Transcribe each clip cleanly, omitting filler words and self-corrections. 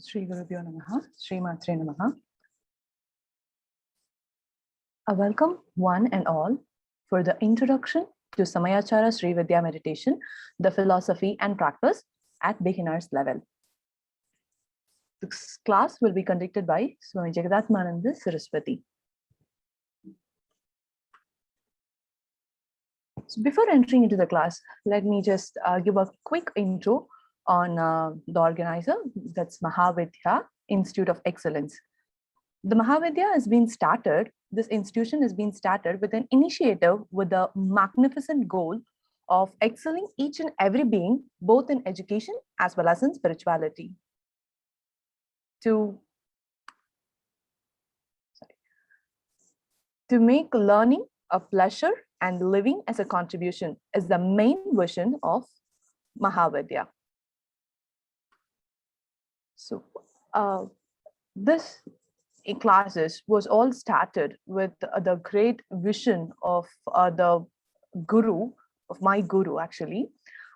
Shri Gurubhyo Namaha, Shri Matre Namaha. A welcome one and all for the introduction to Samayachara Sri Vidya meditation, the philosophy and practice at beginner's level. This class will be conducted by Swami Jagadatmananda Saraswati. So before entering into the class, let me just give a quick intro on the organizer, that's Mahavidya Institute of Excellence. The Mahavidya has been started, this institution has been started with an initiative with the magnificent goal of excelling each and every being, both in education as well as in spirituality. To make learning a pleasure and living as a contribution is the main vision of Mahavidya. So this classes was all started with the great vision of the guru, of my guru actually,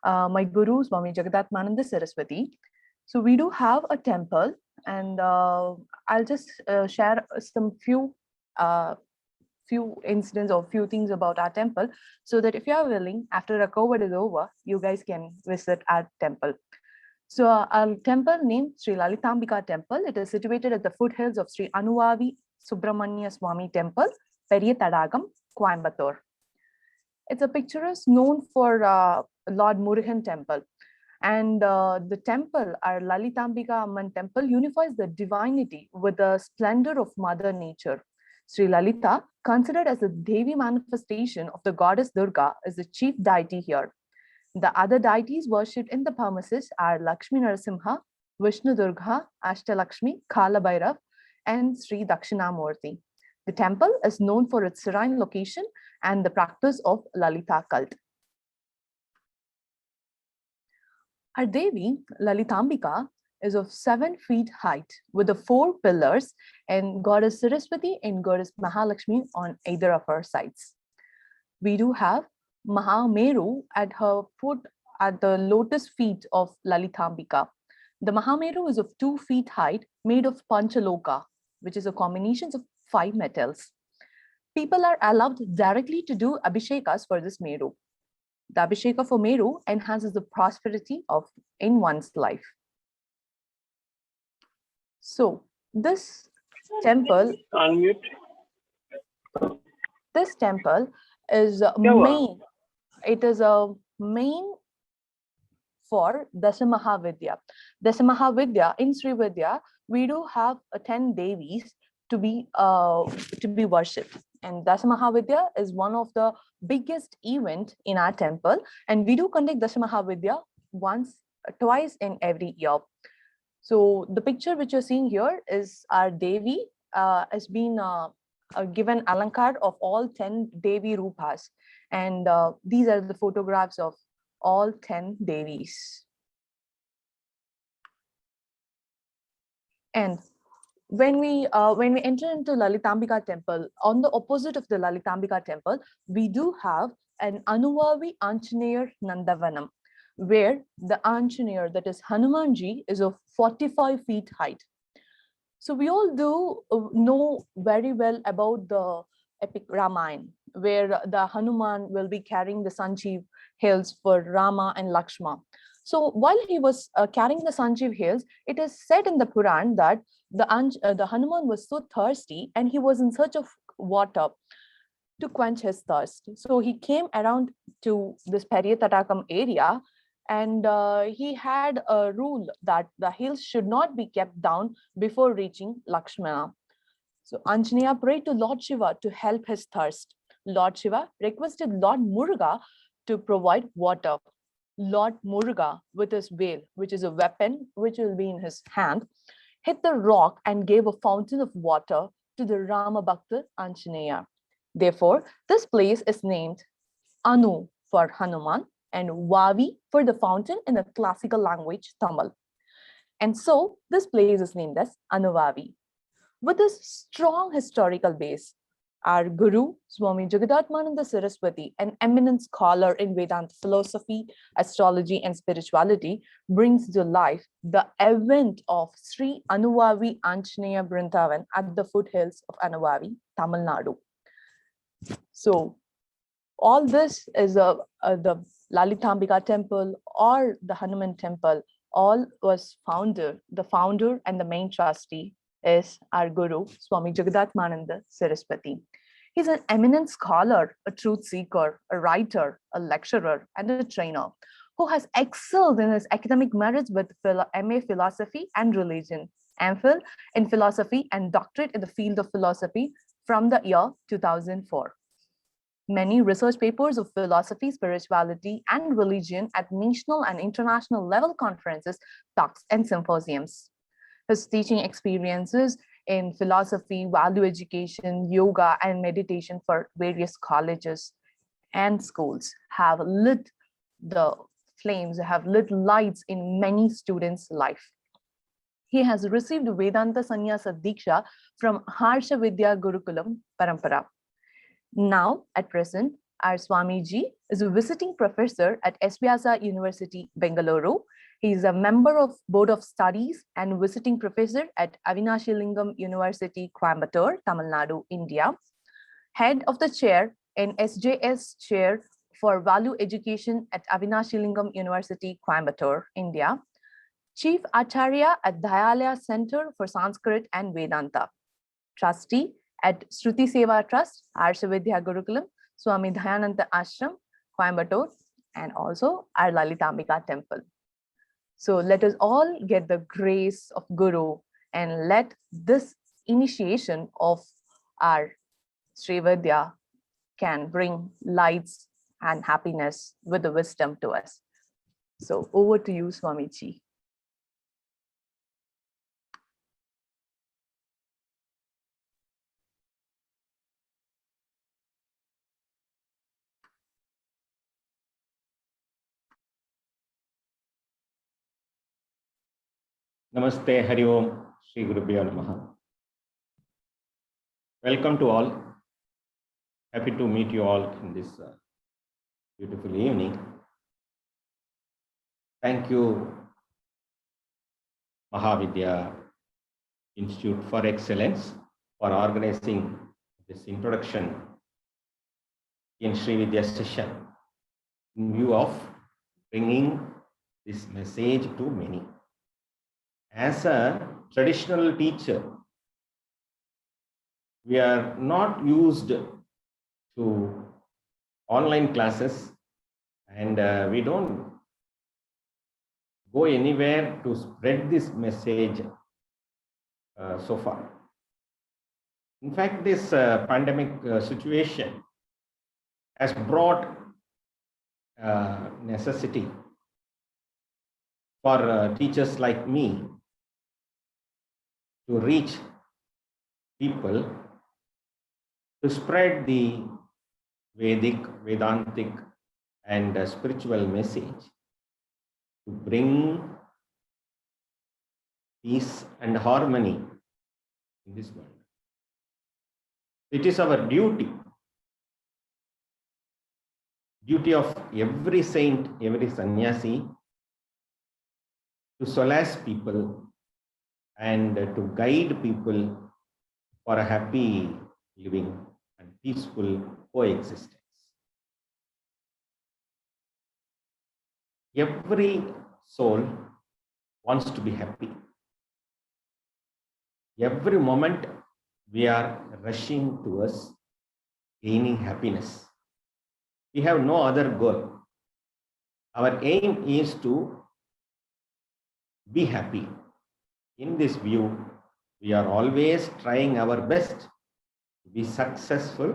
my guru Swami Jagadatmananda Saraswati. So we do have a temple, and I'll just share some few incidents or few things about our temple, so that if you are willing, after the COVID is over, you guys can visit our temple. So our temple named Sri Lalitambika Temple, it is situated at the foothills of Sri Anuvavi Subramanya Swami Temple, Periya Tadagam, Coimbatore. It's a picturesque known for Lord Murugan Temple. And the temple, our Lalitambika Amman Temple, unifies the divinity with the splendor of Mother Nature. Sri Lalita, considered as a Devi manifestation of the goddess Durga, is the chief deity here. The other deities worshipped in the premises are Lakshmi Narasimha, Vishnu Durga, Ashtalakshmi, Kala Bhairav, and Sri Dakshinamurti. The temple is known for its serene location and the practice of Lalita cult. Our Devi, Lalitambika, is of 7 feet height with the 4 pillars, and Goddess Saraswati and Goddess Mahalakshmi on either of her sides. We do have Mahameru at her foot, at the lotus feet of Lalitambika. The Mahameru is of 2 feet height, made of Panchaloka, which is a combination of 5 metals. People are allowed directly to do abhishekas for this Meru. The abhisheka for Meru enhances the prosperity in one's life. So this temple, this temple is main. It is a main for Dasamahavidya. Dasamahavidya, in Sri Vidya, we do have 10 Devis to be worshipped. And Dasamahavidya is one of the biggest event in our temple. And we do conduct Dasamahavidya twice in every year. So the picture which you're seeing here is our Devi has been given alankar of all 10 Devi Rupas. And these are the photographs of all 10 Devis. And when we enter into Lalitambika Temple, on the opposite of the Lalitambika Temple, we do have an Anuvavi Anjaneya Nandavanam, where the Anjaneya, that is Hanumanji, is of 45 feet height. So we all do know very well about the epic Ramayana, where the Hanuman will be carrying the Sanjeev hills for Rama and Lakshmana. So while he was carrying the Sanjeev hills, it is said in the Puran that the Hanuman was so thirsty and he was in search of water to quench his thirst. So he came around to this Periya Tadagam area, and he had a rule that the hills should not be kept down before reaching Lakshmana. So Anjaneya prayed to Lord Shiva to help his thirst. Lord Shiva requested Lord Muruga to provide water. Lord Muruga, with his veil, which is a weapon which will be in his hand, hit the rock and gave a fountain of water to the Rama Bhakta Anjaneya. Therefore, this place is named Anu for Hanuman and Vavi for the fountain in the classical language Tamil. And so this place is named as Anuvavi. With this strong historical base, Our Guru, Swami Jagadatmananda Saraswati, an eminent scholar in Vedanta philosophy, astrology, and spirituality, brings to life the event of Sri Anuvavi Anjaneya Vrindavan at the foothills of Anuvavi, Tamil Nadu. So, all this is the Lalitambika temple or the Hanuman temple, all was founded, the founder and the main trustee is our Guru, Swami Jagadatmananda Saraswati. He's an eminent scholar, a truth seeker, a writer, a lecturer, and a trainer who has excelled in his academic merits with MA Philosophy and Religion, MPhil in Philosophy, and doctorate in the field of philosophy from the year 2004. Many research papers of philosophy, spirituality, and religion at national and international level conferences, talks, and symposiums. His teaching experiences in philosophy, value education, yoga, and meditation for various colleges and schools have lit the flames, have lit lights in many students' life. He has received Vedanta Sannyasa Diksha from Harsha Vidya Gurukulam Parampara. Now, at present, our Swamiji is a visiting professor at S. Vyasa University, Bengaluru. He is a member of Board of Studies and visiting professor at Avinashi Lingam University, Coimbatore, Tamil Nadu, India. Head of the chair in SJS Chair for Value Education at Avinashi Lingam University, Coimbatore, India. Chief Acharya at Dayalaya Center for Sanskrit and Vedanta. Trustee at Shruti Seva Trust, Harsha Vidya Gurukulam, Swami Dayananda Ashram, Coimbatore, and also our Lalitambika temple. So let us all get the grace of Guru and let this initiation of our Sri Vidya can bring lights and happiness with the wisdom to us. So over to you, Swamiji. Namaste, Hari Om, Shri Gurubhyo Namaha. Welcome to all. Happy to meet you all in this beautiful evening. Thank you, Mahavidya Institute for Excellence, for organizing this introduction in Sri Vidya session in view of bringing this message to many. As a traditional teacher, we are not used to online classes, and we don't go anywhere to spread this message so far. In fact, this pandemic situation has brought necessity for teachers like me to reach people, to spread the Vedic, Vedantic, and spiritual message, to bring peace and harmony in this world. It is our duty of every saint, every sannyasi, to solace people and to guide people for a happy living and peaceful coexistence. Every soul wants to be happy. Every moment we are rushing towards gaining happiness. We have no other goal. Our aim is to be happy. In this view, we are always trying our best to be successful,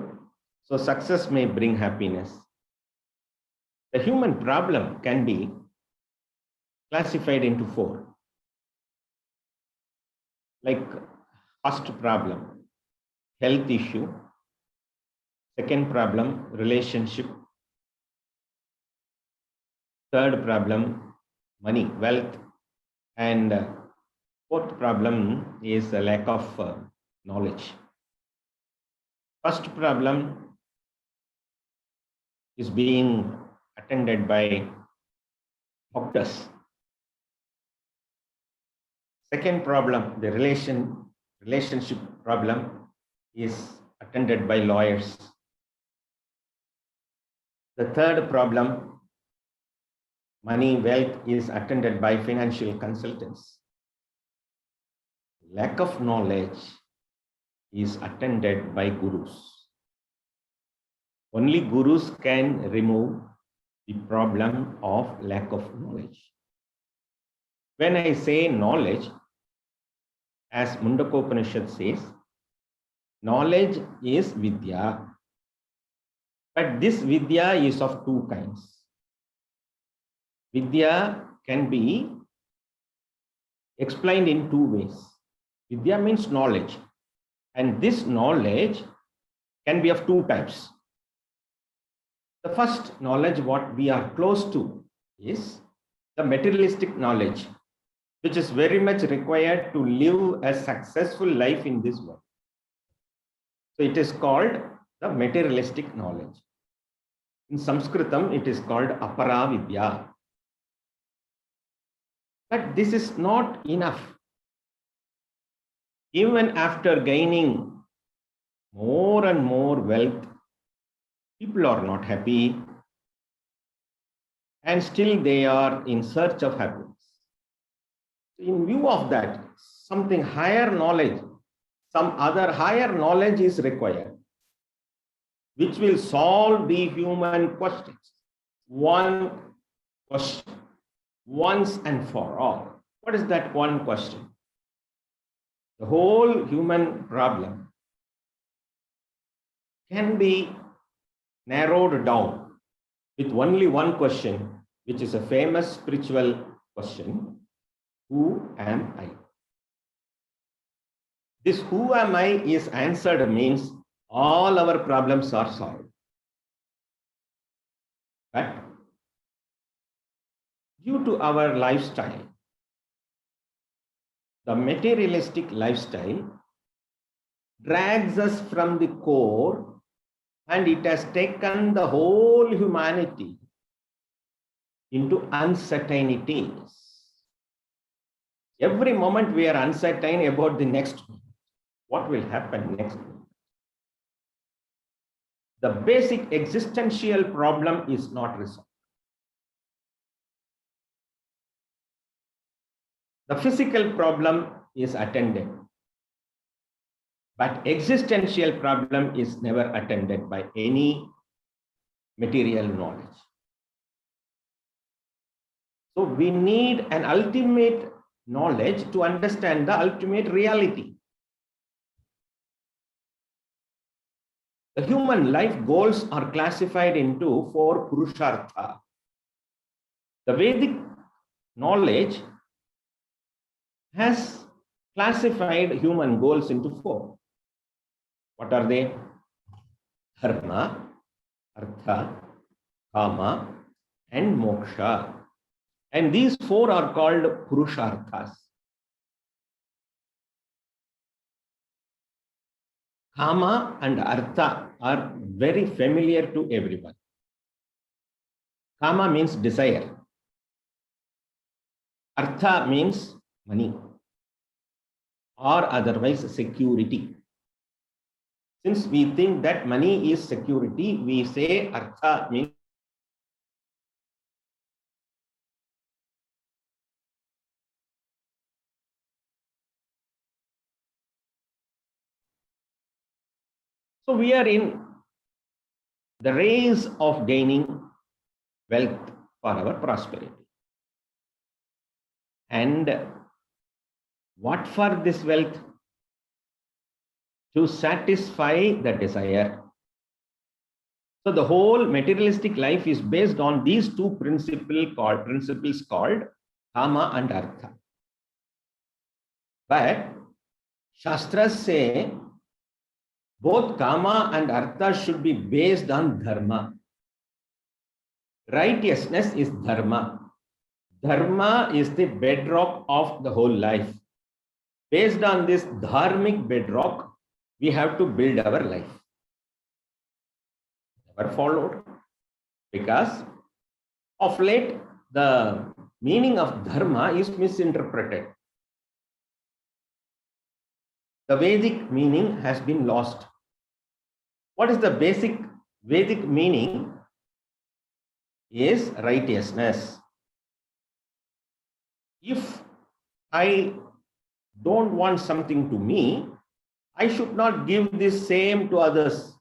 so success may bring happiness. The human problem can be classified into 4. Like first problem, health issue. Second problem, relationship. Third problem, money, wealth. And fourth problem is a lack of knowledge. First problem is being attended by doctors. Second problem, the relationship problem, is attended by lawyers. The third problem, money, wealth, is attended by financial consultants. Lack of knowledge is attended by gurus. Only gurus can remove the problem of lack of knowledge. When I say knowledge, as Mundaka Upanishad says, knowledge is vidya. But this vidya is of two kinds. Vidya can be explained in two ways. Vidya means knowledge. And this knowledge can be of two types. The first knowledge, what we are close to, is the materialistic knowledge, which is very much required to live a successful life in this world. So it is called the materialistic knowledge. In Sanskritam, it is called apara vidya. But this is not enough. Even after gaining more and more wealth, people are not happy, and still they are in search of happiness. In view of that, something higher knowledge, some other higher knowledge is required, which will solve the human questions. One question, once and for all. What is that one question? The whole human problem can be narrowed down with only one question, which is a famous spiritual question: who am I? This who am I is answered means all our problems are solved. But due to our lifestyle, the materialistic lifestyle drags us from the core, and it has taken the whole humanity into uncertainties. Every moment we are uncertain about the next moment. What will happen next moment? The basic existential problem is not resolved. The physical problem is attended, but existential problem is never attended by any material knowledge. So we need an ultimate knowledge to understand the ultimate reality. The human life goals are classified into 4 purushartha. The Vedic knowledge has classified human goals into 4. What are they? Dharma, Artha, Kama, and Moksha. And these 4 are called Purusharthas. Kama and Artha are very familiar to everyone. Kama means desire. Artha means money, or otherwise security. Since we think that money is security, we say Artha means so we are in the race of gaining wealth for our prosperity. And what for this wealth? To satisfy the desire. So the whole materialistic life is based on these 2 principles called Kama and Artha. But Shastras say both Kama and Artha should be based on Dharma. Righteousness is Dharma. Dharma is the bedrock of the whole life. Based on this dharmic bedrock, we have to build our life. were followed, because of late the meaning of dharma is misinterpreted. The Vedic meaning has been lost. What is the basic Vedic meaning? Is righteousness. If I don't want something to me, I should not give this same to others.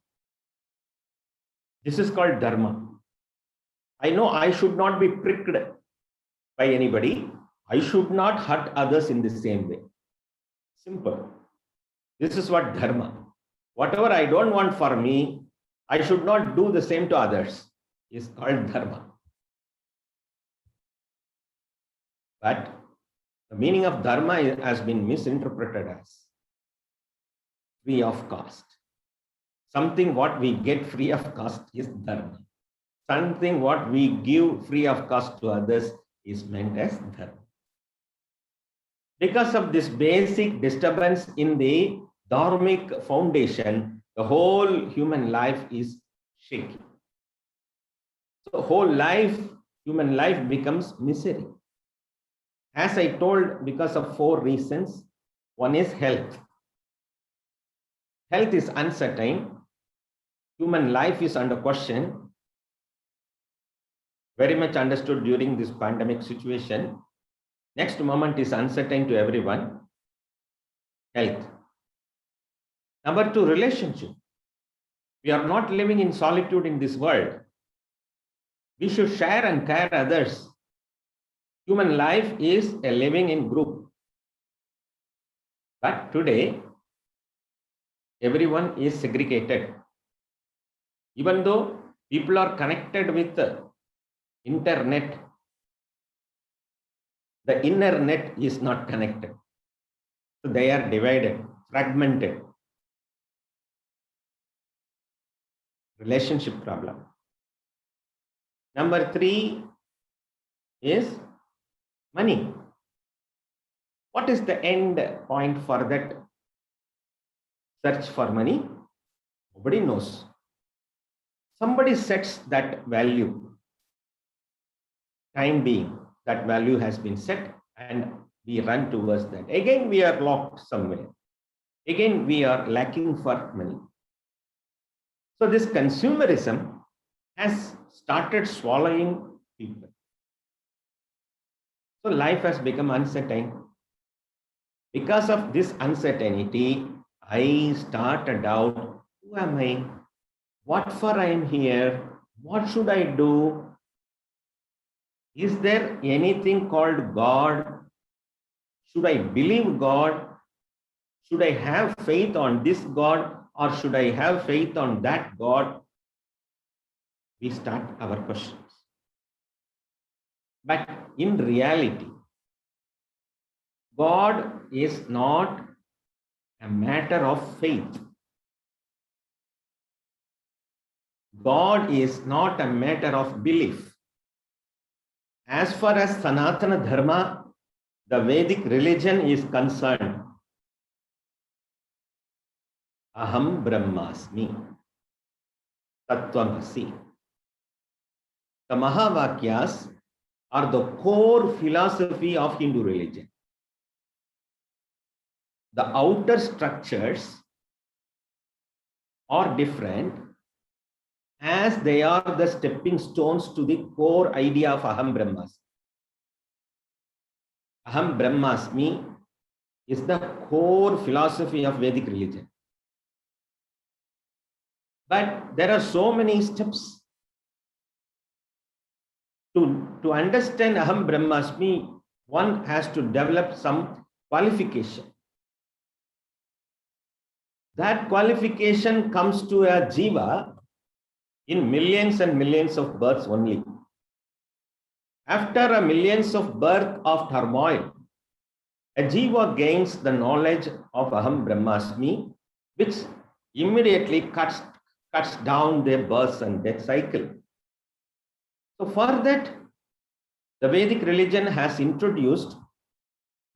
This is called dharma. I know I should not be pricked by anybody. I should not hurt others in the same way. Simple. This is what dharma. Whatever I don't want for me, I should not do the same to others. Is called dharma. But the meaning of dharma has been misinterpreted as free of cost. Something what we get free of cost is dharma. Something what we give free of cost to others is meant as dharma. Because of this basic disturbance in the dharmic foundation, the whole human life is shaky. So whole life, human life becomes misery. As I told, because of 4 reasons. One is health. Health is uncertain. Human life is under question. Very much understood during this pandemic situation. Next moment is uncertain to everyone. Health. Number 2, relationship. We are not living in solitude in this world. We should share and care others. Human life is a living in group. But today, everyone is segregated. Even though people are connected with the internet, the inner net is not connected. So they are divided, fragmented. Relationship problem. Number 3 is money. What is the end point for that search for money? Nobody knows. Somebody sets that value. Time being, that value has been set and we run towards that. Again, we are locked somewhere. Again, we are lacking for money. So this consumerism has started swallowing people. So life has become uncertain. Because of this uncertainty, I start a doubt. Who am I? What for I am here? What should I do? Is there anything called God? Should I believe God? Should I have faith on this God or should I have faith on that God? We start our questions. But in reality, God is not a matter of faith. God is not a matter of belief. As far as Sanatana Dharma, the Vedic religion is concerned, Aham Brahmasmi, Tattvamasi. The Mahavakyas are the core philosophy of Hindu religion. The outer structures are different as they are the stepping stones to the core idea of Aham Brahmasmi. Aham Brahmasmi is the core philosophy of Vedic religion. But there are so many steps. To understand Aham Brahmasmi, one has to develop some qualification. That qualification comes to a jiva in millions and millions of births only. After a millions of births of turmoil, a jiva gains the knowledge of Aham Brahmasmi, which immediately cuts down their birth and death cycle. So for that, the Vedic religion has introduced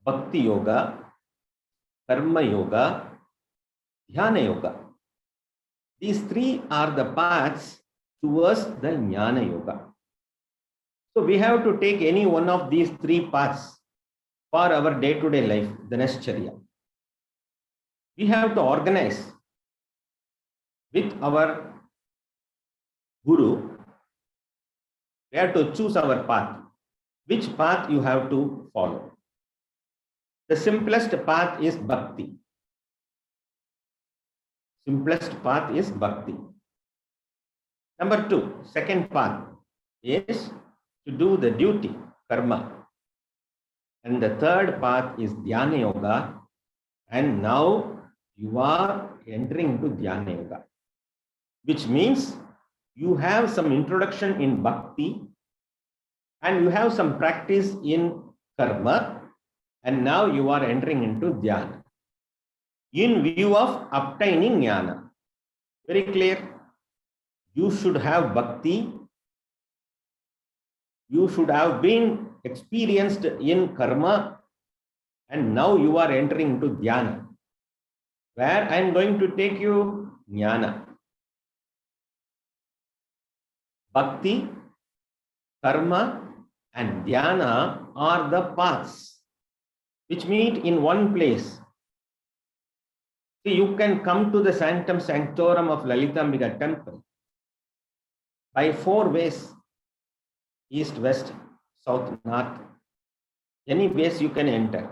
Bhakti Yoga, Karma Yoga, Dhyana Yoga. These 3 are the paths towards the Jnana Yoga. So we have to take any one of these three paths for our day-to-day life, Dhanacharya. We have to organize with our Guru. We have to choose our path. Which path you have to follow? The simplest path is Bhakti. Simplest path is Bhakti. Number two, second path is to do the duty, karma. And the third path is Dhyana Yoga. And now you are entering into Dhyana Yoga, which means you have some introduction in Bhakti and you have some practice in karma, and now you are entering into Dhyana in view of obtaining Jnana. Very clear. You should have Bhakti. You should have been experienced in karma, and now you are entering into Dhyana, where I am going to take you Jnana. Bhakti, karma, and Dhyana are the paths which meet in one place. See, you can come to the Sanctum Sanctorum of Lalitambika temple by four ways: east, west, south, north. Any ways you can enter.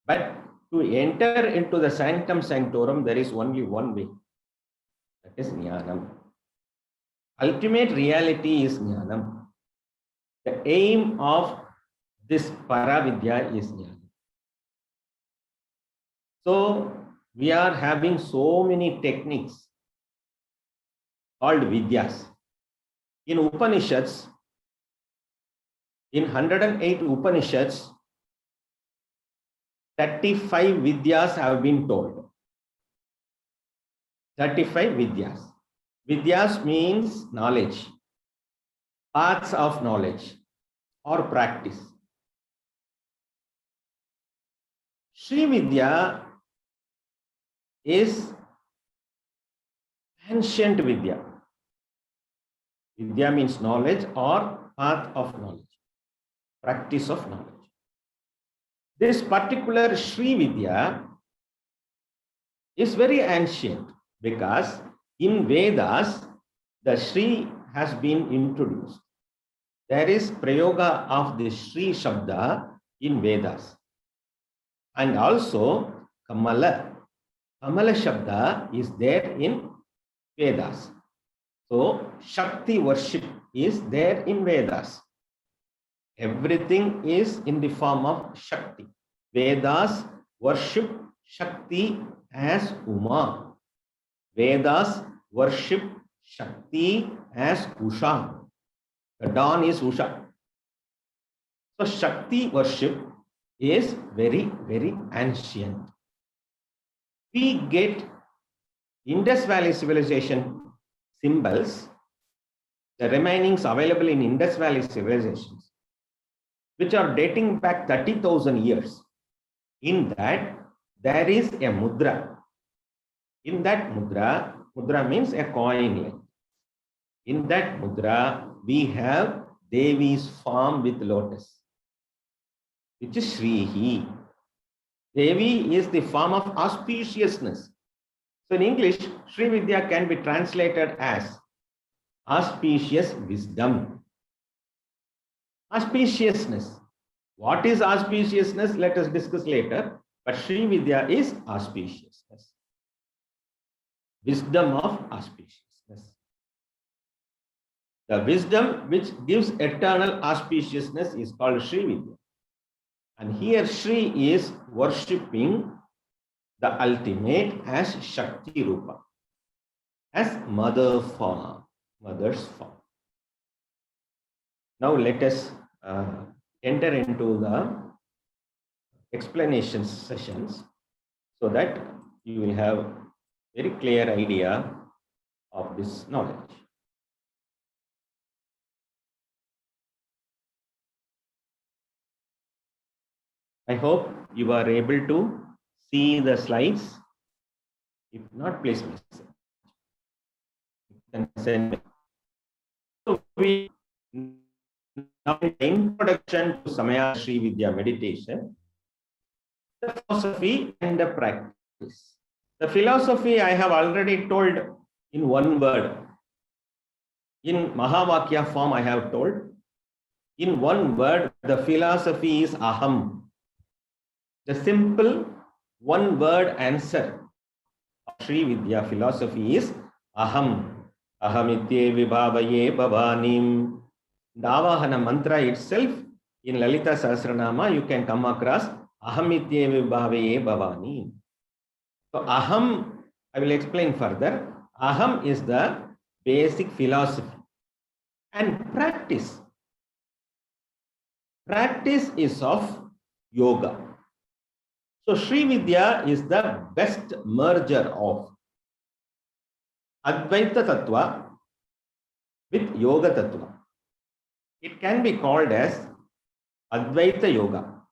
But to enter into the Sanctum Sanctorum, there is only one way. That is Jnanam. Ultimate reality is Jnanam. The aim of this Paravidya is Jnana. So we are having so many techniques called Vidyas. In Upanishads, in 108 Upanishads, 35 Vidyas have been told. 35 Vidyas. Vidyas means knowledge, paths of knowledge or practice. Sri Vidya is ancient Vidya. Vidya means knowledge or path of knowledge, practice of knowledge. This particular Sri Vidya is very ancient because in Vedas, the Sri has been introduced. There is prayoga of the Sri Shabda in Vedas. And also Kamala. Kamala Shabda is there in Vedas. So Shakti worship is there in Vedas. Everything is in the form of Shakti. Vedas worship Shakti as Uma. Vedas worship Shakti as Usha. The dawn is Usha. So Shakti worship is very, very ancient. We get Indus Valley civilization symbols, the remainings available in Indus Valley civilizations, which are dating back 30,000 years. In that, there is a mudra. In that mudra, mudra means a coin. In that mudra, we have Devi's form with lotus, which is Shrihi. Devi is the form of auspiciousness. So in English, Sri Vidya can be translated as auspicious wisdom. Auspiciousness. What is auspiciousness? Let us discuss later. But Sri Vidya is auspiciousness. Wisdom of auspiciousness. The wisdom which gives eternal auspiciousness is called Sri Vidya. And here Sri is worshipping the ultimate as Shakti Rupa, as mother form, mother's form. Now let us enter into the explanation sessions so that you will have very clear idea of this knowledge. I hope you are able to see the slides. If not, please message. You can send me. So we now introduction to Samaya Sri Vidya meditation, the philosophy and the practice. The philosophy I have already told in one word. In Mahavakya form, I have told. In one word, the philosophy is aham. The simple one word answer of Sri Vidya philosophy is aham. Ahamitye vibhavaye bhavanim. The Avahana mantra itself, in Lalita Sahasranama, you can come across ahamitye vibhavaye bhavanim. So aham, I will explain further. Aham is the basic philosophy. And practice. Practice is of yoga. So Sri Vidya is the best merger of Advaita Tattva with Yoga Tattva. It can be called as Advaita Yoga.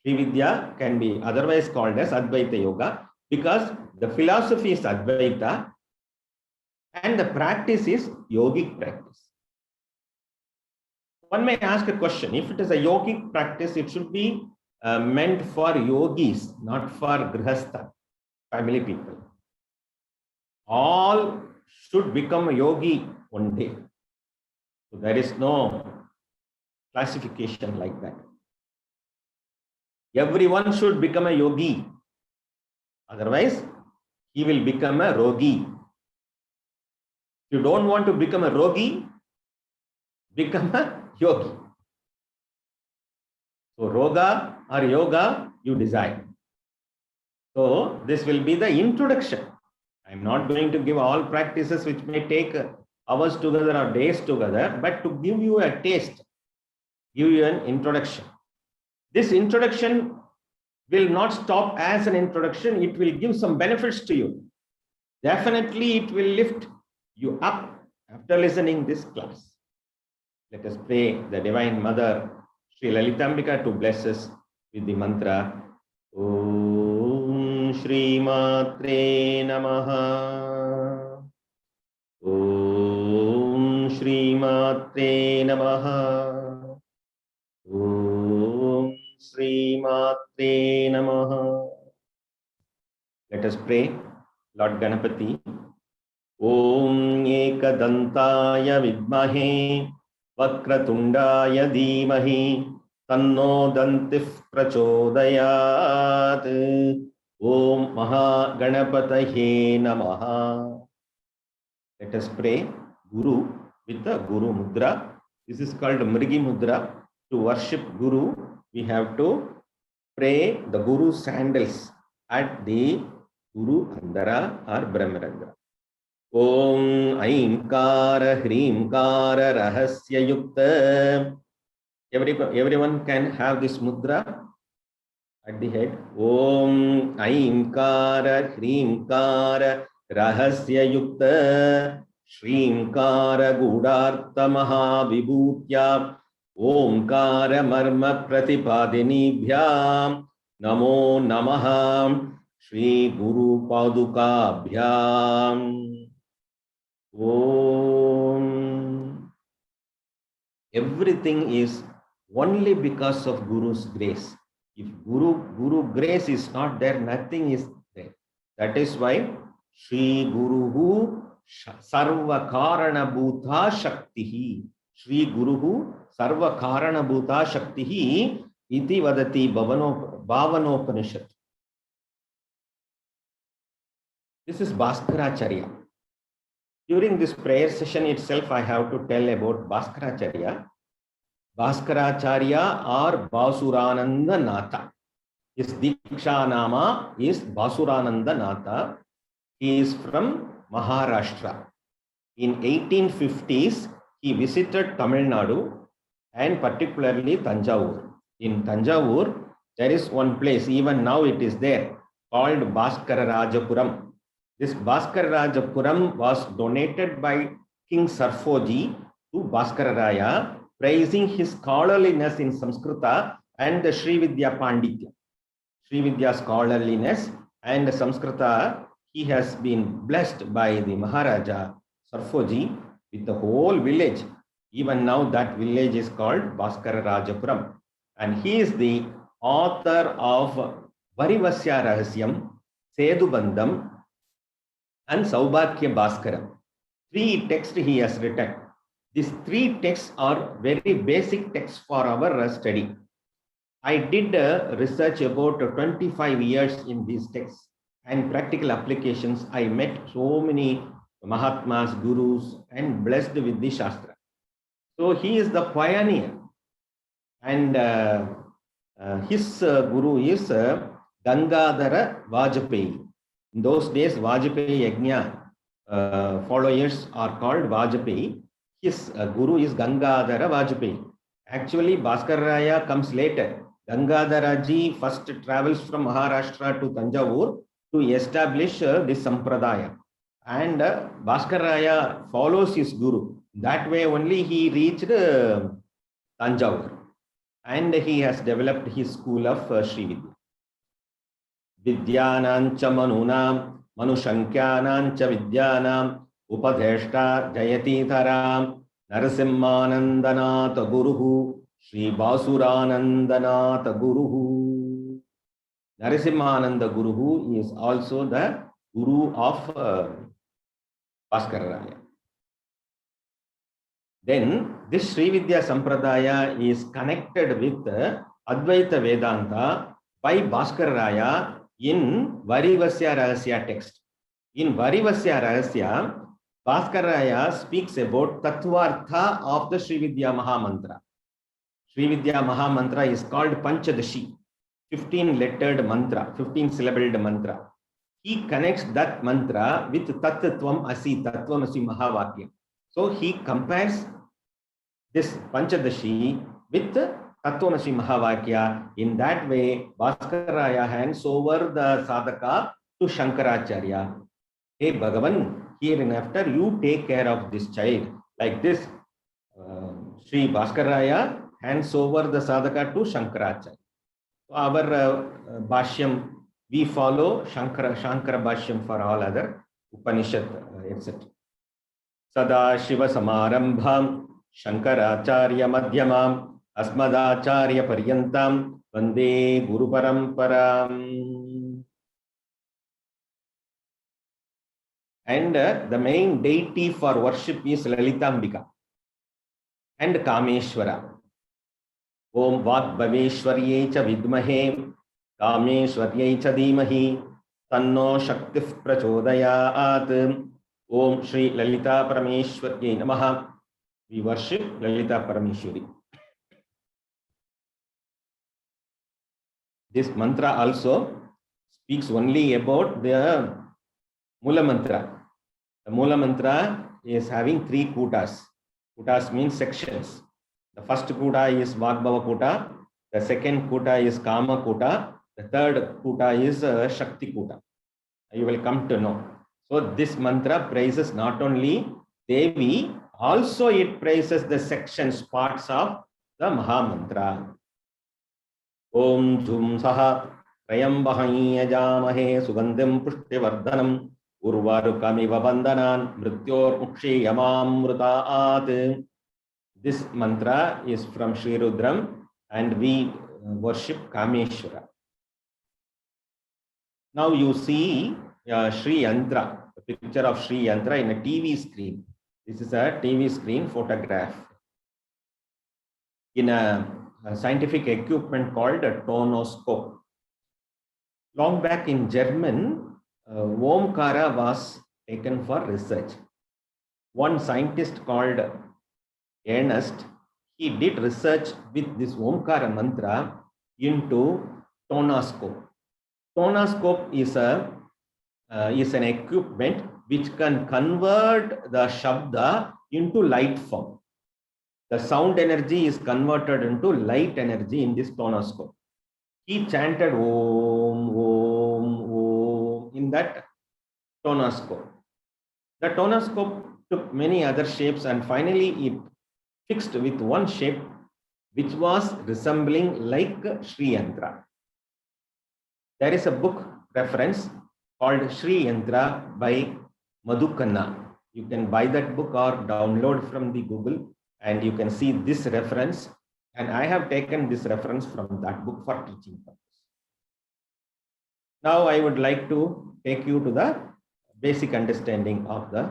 Sri Vidya can be otherwise called as Advaita Yoga because the philosophy is Advaita and the practice is yogic practice. One may ask a question, if it is a yogic practice, it should be meant for yogis, not for grihastha, family people. All should become a yogi one day. So there is no classification like that. Everyone should become a yogi. Otherwise, he will become a rogi. If you don't want to become a rogi, become a yogi. So roga or yoga, you decide. So this will be the introduction. I am not going to give all practices which may take hours together or days together, but to give you a taste, give you an introduction. This introduction will not stop as an introduction. It will give some benefits to you. Definitely it will lift you up after listening this class. Let us pray the Divine Mother, Sri Lalitambika, to bless us with the mantra. Om Shri Matre Namaha. Om Shri Matre Namaha. Om Shri Matre Namaha. Let us pray. Lord Ganapati. Om Ekadantaya Vidmahe Vakratundaya Dhimahi Tanno Dantif Prachodayat. Om Maha Ganapataye Namaha. Let us pray Guru with the Guru Mudra. This is called Mrigi Mudra. To worship Guru, we have to pray the Guru sandals at the Guru Andhara or Brahmarandra. Om Ainkara Hrimkara Rahasya Yukta. Everyone can have this mudra at the head. Om Ainkara Hrimkara Rahasya Yukta Shrimkara Gudartha Mahavibhutya Omkara Marma Pratipadinibhyam Namo Namaha Shri Guru Padukabhyam. Om. Everything is only because of Guru's grace. If Guru grace is not there, nothing is there. That is why Shri Guruhu Sarva Karana Bhuta Shaktihi. Shri Guruhu Sarva Karana Bhuta Shaktihi iti vadati Bhavanopanishad. This is Bhaskaracharya. During this prayer session itself, I have to tell about Bhaskaracharya. Bhaskaracharya or Basurananda Natha. His Diksha Nama is Basurananda Natha. He is from Maharashtra. In 1850s, he visited Tamil Nadu and particularly Tanjavur. In Tanjavur, there is one place, even now it is there, called Bhaskararajapuram. This Bhaskararajapuram was donated by King Sarfoji to Bhaskararaya, praising his scholarliness in Samskrita and the Sri Vidya Panditya. Sri Vidya scholarliness and Samskrita, he has been blessed by the Maharaja Sarfoji, with the whole village. Even now that village is called Bhaskara Rajapuram. And he is the author of Varivasya Rahasyam, Sedubandham, and Saubhakya Bhaskaram. 3 texts he has written. These 3 texts are very basic texts for our study. I did research about 25 years in these texts and practical applications. I met so many Mahatmas, Gurus, and blessed with the Shastra. So he is the pioneer. And his guru is Gangadhara Vajpayee. In those days, Vajpayee Yajna followers are called Vajpayee. His guru is Gangadhara Vajpayee. Actually, Bhaskararaya comes later. Gangadhara ji first travels from Maharashtra to Tanjavur to establish this Sampradaya. And Bhaskararaya follows his guru. That way only he reached Tanjavur. And he has developed his school of Srividya. Vidyanancha manunam, manushankyanancha vidyanam, upadheshta jayatitharam, Narasimhanandanatha Guruhu, Sri Basuranandanatha Guruhu. Narasimhananda Guruhu is also the Guru of Bhaskararaya. Then this Srividya Sampradaya is connected with Advaita Vedanta by Bhaskararaya in Varivasya Rahasya text. In Varivasya Rahasya, Bhaskararaya speaks about Tattvartha of the Srividya Mahamantra. Srividya Mahamantra is called Panchadashi, 15-lettered mantra, 15-syllabled mantra. He connects that mantra with Tattvam Asi, Tattvamasi Mahavakya. So he compares this Panchadashi with Tattvamasi Mahavakya. In that way, Bhaskararaya hands over the sadhaka to Shankaracharya. Hey Bhagavan, hereinafter you take care of this child. Like this, Sri Bhaskararaya hands over the sadhaka to Shankaracharya. So our Bhashyam, we follow Shankara Bhashyam for all other Upanishad, etc. Sada Shiva Samarambham Shankaracharya Madhyamam Asmadacharya Paryantam Vande Guru Paramparam. And the main deity for worship is Lalitambika and Kameshwara. Om Vagbhaveshwarye cha vidmahe Kameshwarye cha dhimahi Tanno Shaktif Prachodayat. Om Shri Lalita Parameshwarye Namaha. We worship Lalita Parameshwari. This mantra also speaks only about the Mula Mantra. The Mula Mantra is having 3 kutas. Kutas means sections. The first kuta is Vagbhava kuta. The second kuta is Kama kuta. The third kuta is Shakti kuta. You will come to know. So this mantra praises not only Devi, also it praises the sections, parts of the Mahamantra. Om Jum Saha Trayambahai Yajamahe Sugandhim Pushtivardhanam Urvarukamiva Bandhanan Mrityor Mukshi Yamamrutaat. This mantra is from Sri Rudram and we worship Kameshwara. Now you see Sri Yantra, a picture of Sri Yantra in a TV screen. This is a TV screen photograph. In a scientific equipment called a tonoscope. Long back in German, Omkara was taken for research. One scientist called Ernst, he did research with this Omkara mantra into tonoscope. Tonoscope is an equipment which can convert the Shabda into light form. The sound energy is converted into light energy in this tonoscope. He chanted Om, Om, Om in that tonoscope. The tonoscope took many other shapes and finally it fixed with one shape which was resembling like Sri Yantra. There is a book reference called Sri Yantra by Madhu Khanna. You can buy that book or download from the Google, and you can see this reference. And I have taken this reference from that book for teaching purpose. Now I would like to take you to the basic understanding of the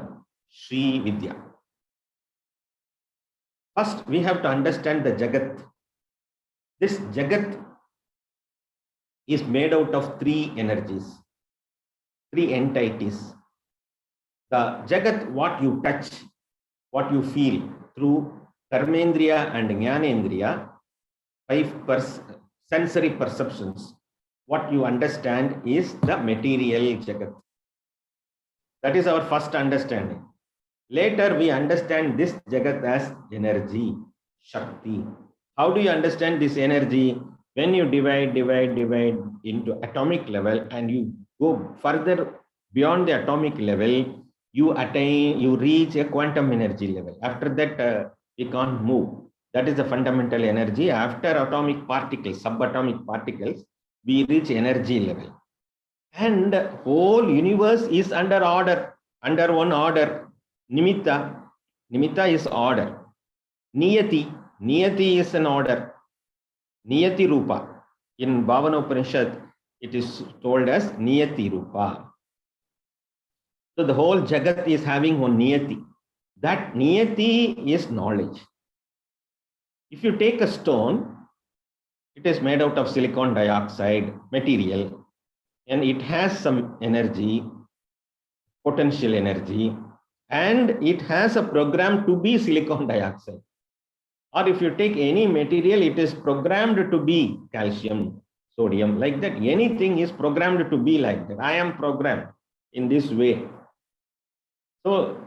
Sri Vidya. First, we have to understand the Jagat. This Jagat is made out of three energies, three entities. The Jagat, what you touch, what you feel through Karmendriya and Jnanendriya, five sensory perceptions. What you understand is the material Jagat. That is our first understanding. Later, we understand this Jagat as energy, Shakti. How do you understand this energy? When you divide into atomic level and you go further beyond the atomic level, you reach a quantum energy level. After that, we can't move. That is the fundamental energy. After atomic particles, subatomic particles, we reach energy level. And whole universe is under order, under one order. Nimitta is order. Niyati is an order. Niyati Rupa. In Bhavana Upanishad, it is told as Niyati Rupa. So the whole Jagat is having one Niyati. That Niyati is knowledge. If you take a stone, it is made out of silicon dioxide material, and it has some energy, potential energy, and it has a program to be silicon dioxide. Or if you take any material, it is programmed to be calcium, sodium, like that. Anything is programmed to be like that. I am programmed in this way. So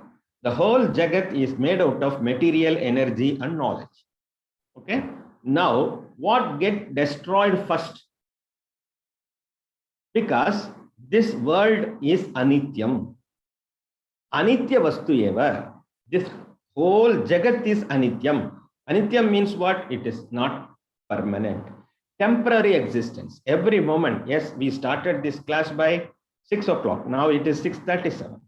the whole Jagat is made out of material, energy, and knowledge. Okay. Now, what get destroyed first? Because this world is anityam. Anitya vastu eva. This whole Jagat is anityam. Anityam means what? It is not permanent. Temporary existence. Every moment. Yes, we started this class by 6 o'clock. Now it is 6:37.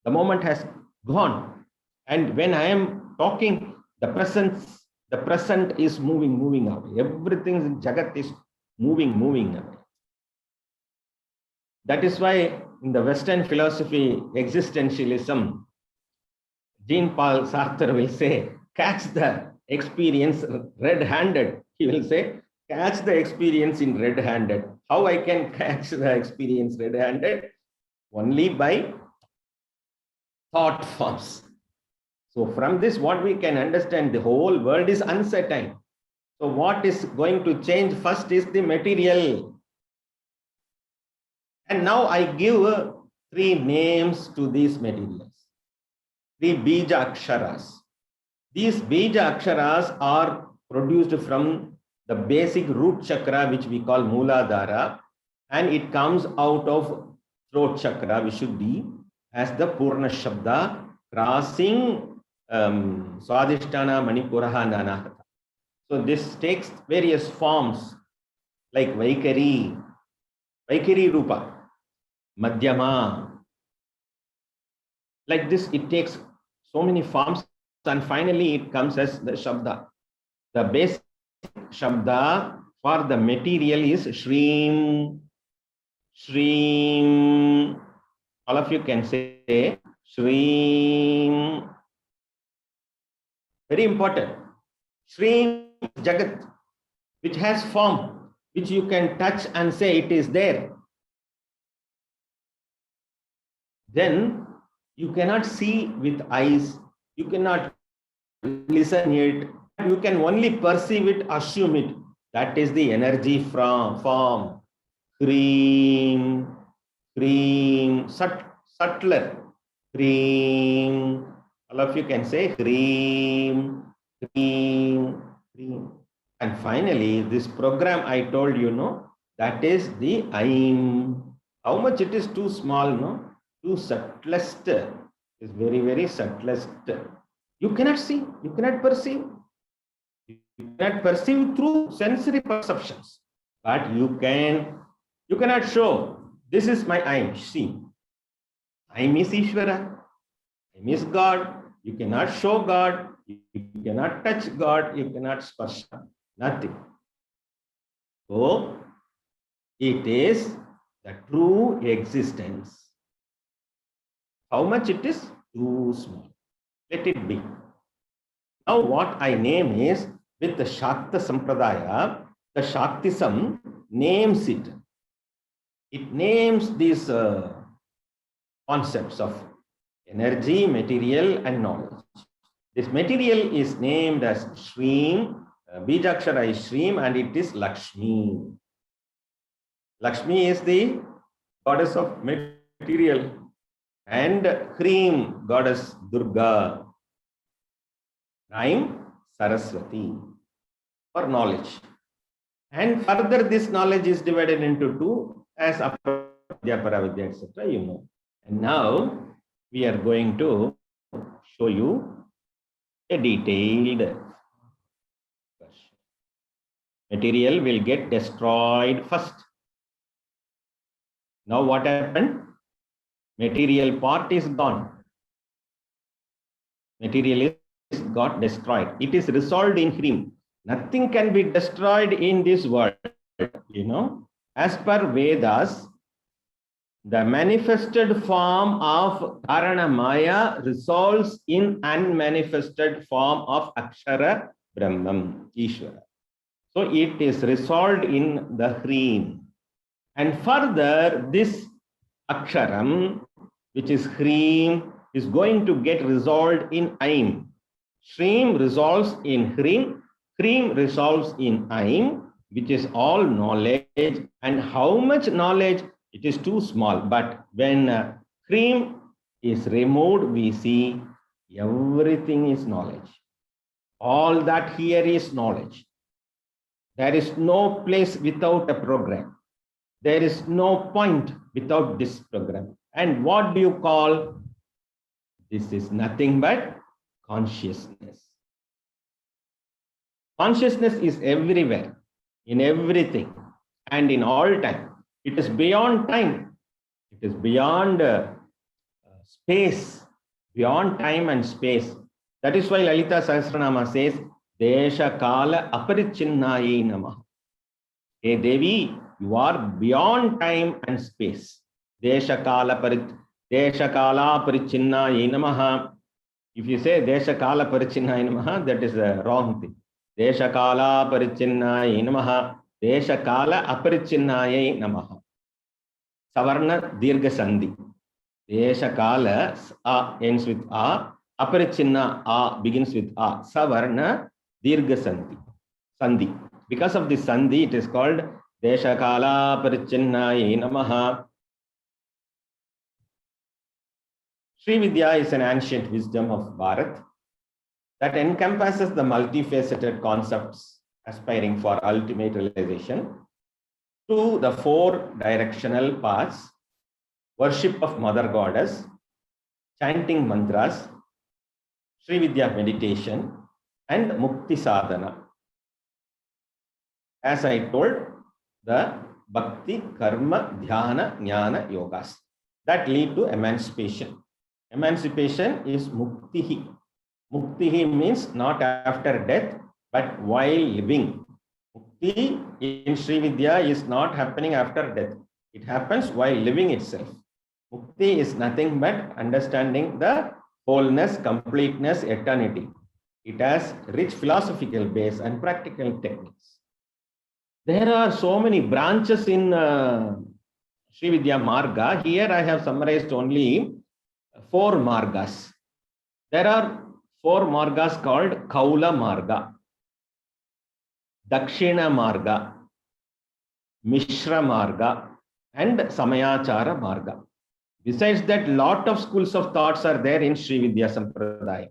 The moment has gone. And when I am talking, the present is moving away. Everything in Jagat is moving away. That is why in the Western philosophy, existentialism, Jean-Paul Sartre will say, catch the experience red-handed. He will say, catch the experience in red-handed. How I can catch the experience red-handed? Only by thought forms. So from this, what we can understand, the whole world is uncertain. So what is going to change first is the material. And now I give three names to these materials. The Bija Aksharas. These Bija Aksharas are produced from the basic root chakra, which we call Mooladhara, and it comes out of throat chakra, Vishuddhi, as the Purna Shabda, crossing Swadhisthana, Manipuraha, Nanahata. So this takes various forms like Vaikari Rupa, Madhyama. Like this, it takes so many forms, and finally it comes as the Shabda. The basic Shabda for the material is Shreem. All of you can say Shreem. Very important. Shreem Jagat, which has form, which you can touch and say it is there. Then you cannot see with eyes, you cannot listen it, you can only perceive it, assume it. That is the energy from form. Cream, subtler. Cream. All of you can say cream. And finally, this program I told you, that is the Aim. How much it is too small, too subtlest. Is very subtlest. You cannot see, you cannot perceive. You cannot perceive through sensory perceptions. But you cannot show, this is my Aim. See, Aim is Ishvara. Aim is God. You cannot show God. You cannot touch God. You cannot sparsha. Nothing. So it is the true existence. How much it is? Too small. Let it be. Now what I name is, with the Shakta Sampradaya, the Shaktism names it. It names these concepts of energy, material, and knowledge. This material is named as Shreem, Bijakshara is Shreem, and it is Lakshmi. Lakshmi is the goddess of material, and Hreem, goddess Durga. Rhyme Saraswati for knowledge. And further, this knowledge is divided into two as Apravidya, Paravidya, etc. You know. And now we are going to show you a detailed version. Material will get destroyed first. Now what happened? Material part is gone. Material is got destroyed. It is resolved in Hrim. Nothing can be destroyed in this world. You know, as per Vedas, the manifested form of Karana Maya resolves in unmanifested form of Akshara Brahman, Ishvara. So it is resolved in the Hrim. And further, this Aksharam, which is Hrim, is going to get resolved in Aim. Shreem resolves in Hrim, Hrim resolves in Aim, which is all knowledge. And how much knowledge? It is too small. But when Hrim is removed, we see everything is knowledge. All that here is knowledge. There is no place without a program. There is no point without this program. And what do you call? This is nothing but consciousness. Consciousness is everywhere, in everything, and in all time. It is beyond time. It is beyond space, beyond time and space. That is why Lalita Sahasranama says, Desha Kala Aparichinnaye Namah. Hey Devi, you are beyond time and space. Desha Kala Parichinnaye Namaha. If you say Desha Kala Parichinnaye Namaha, that is the wrong thing. Desha Kala Parichinnaye Namaha. Desha Kala Aparichinnaye Namaha. Savarna Dirgha Sandhi. Desha Kala ends with A. Aparichinna A begins with A. Savarna Dirgha Sandhi. Because of this Sandhi, it is called Desha Kala Parichinnaye Namaha. Sri Vidya is an ancient wisdom of Bharat that encompasses the multifaceted concepts aspiring for ultimate realization to the four directional paths: worship of Mother Goddess, chanting mantras, Sri Vidya meditation, and Mukti Sadhana. As I told, the Bhakti, Karma, Dhyana, Jnana, Yogas that lead to emancipation. Emancipation is Muktihi. Muktihi means not after death, but while living. Mukti in Sri Vidya is not happening after death. It happens while living itself. Mukti is nothing but understanding the wholeness, completeness, eternity. It has rich philosophical base and practical techniques. There are so many branches in Sri Vidya Marga. Here I have summarized only 4 margas. There are 4 margas called Kaula Marga, Dakshina Marga, Mishra Marga, and Samayachara Marga. Besides that, lot of schools of thoughts are there in Sri Vidya Sampradaya.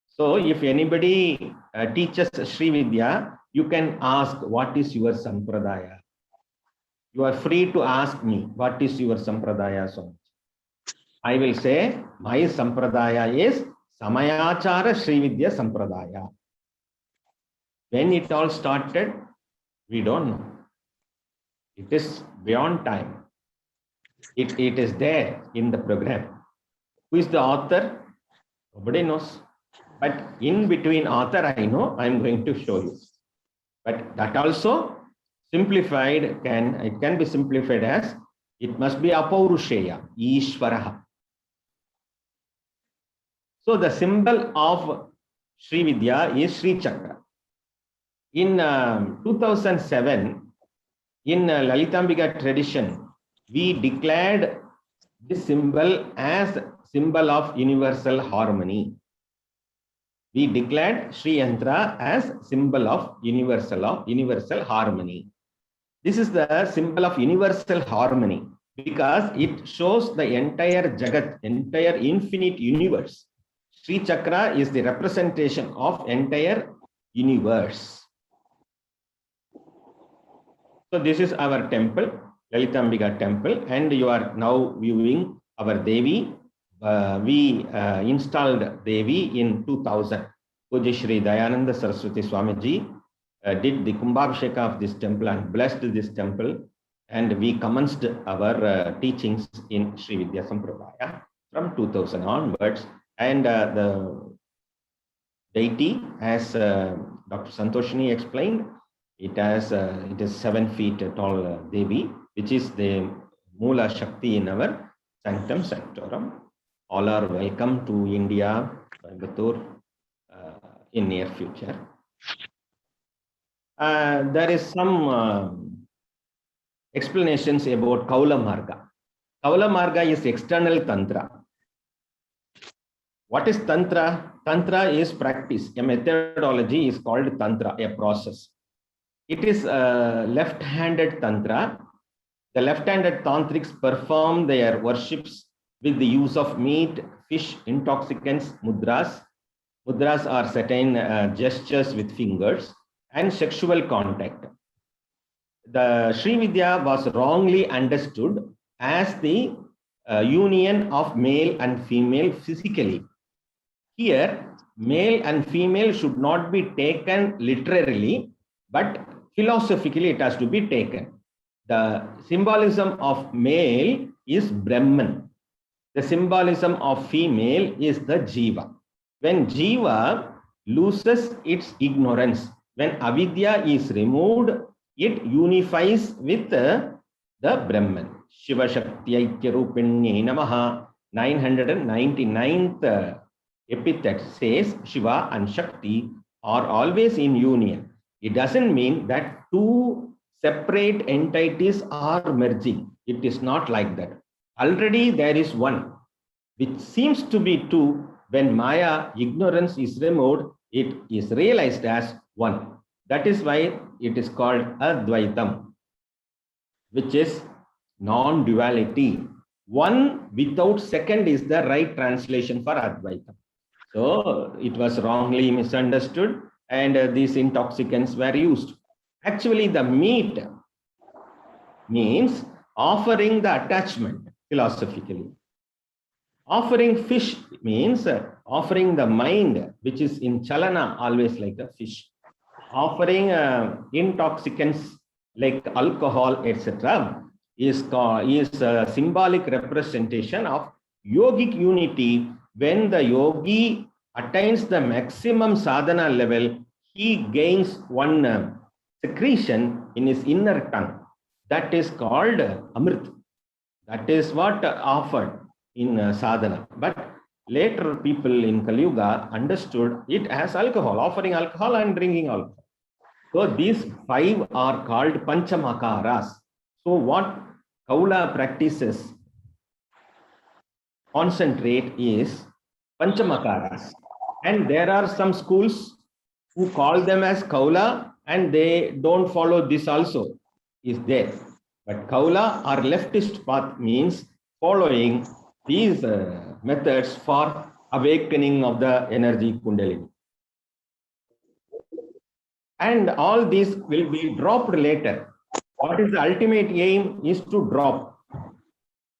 So if anybody teaches Sri Vidya, you can ask, what is your Sampradaya? You are free to ask me, what is your Sampradaya? So I will say, my Sampradaya is Samayachara Sri Vidya Sampradaya. When it all started, we don't know. It is beyond time. It is there in the program. Who is the author? Nobody knows. But in between author, I know, I'm going to show you. But that also simplified it can be simplified as it must be Apaurusheya, Ishvaraha. So the symbol of Sri Vidya is Sri Chakra. In 2007, in Lalitambika tradition, we declared this symbol as symbol of universal harmony. We declared Sri Yantra as symbol of universal harmony. This is the symbol of universal harmony because it shows the entire Jagat, entire infinite universe. Sri Chakra is the representation of entire universe. So this is our temple, Lalitambika temple, and you are now viewing our Devi. We installed Devi in 2000. Pujya Shri Dayananda Saraswati Swamiji did the Kumbhabhisheka of this temple and blessed this temple, and we commenced our teachings in Sri Vidya Sampradaya from 2000 onwards. And the deity, as Dr. Santoshini explained, it is 7 feet tall Devi, which is the Moola Shakti in our Sanctum Sanctorum. All are welcome to India, Coimbatore, in near future. There is some explanations about Kaula Marga. Kaula Marga is external Tantra. What is Tantra? Tantra is practice. A methodology is called Tantra, a process. It is left-handed Tantra. The left-handed tantrics perform their worships with the use of meat, fish, intoxicants, mudras. Mudras are certain gestures with fingers and sexual contact. The Sri Vidya was wrongly understood as the union of male and female physically. Here, male and female should not be taken literally, but philosophically it has to be taken. The symbolism of male is Brahman. The symbolism of female is the Jiva. When Jiva loses its ignorance, when avidya is removed, it unifies with the Brahman. Shiva Shakti Aikya Rupinye Namaha, 999th epithet says Shiva and Shakti are always in union. It doesn't mean that two separate entities are merging. It is not like that. Already there is one, which seems to be two. When Maya, ignorance is removed, it is realized as one. That is why it is called Advaitam, which is non-duality. One without second is the right translation for Advaitam. So it was wrongly misunderstood, and these intoxicants were used. Actually, the meat means offering the attachment philosophically. Offering fish means offering the mind, which is in chalana, always like a fish. Offering intoxicants like alcohol, etc., is a symbolic representation of yogic unity. When the yogi attains the maximum sadhana level, he gains one secretion in his inner tongue. That is called Amrit. That is what offered in sadhana. But later people in Kali Yuga understood it as alcohol, offering alcohol and drinking alcohol. So these 5 are called Panchamakaras. So what Kaula practices concentrate is Panchamakaras. And there are some schools who call them as Kaula, and they don't follow this also is there. But Kaula or leftist path means following these methods for awakening of the energy Kundalini. And all these will be dropped later. What is the ultimate aim is to drop.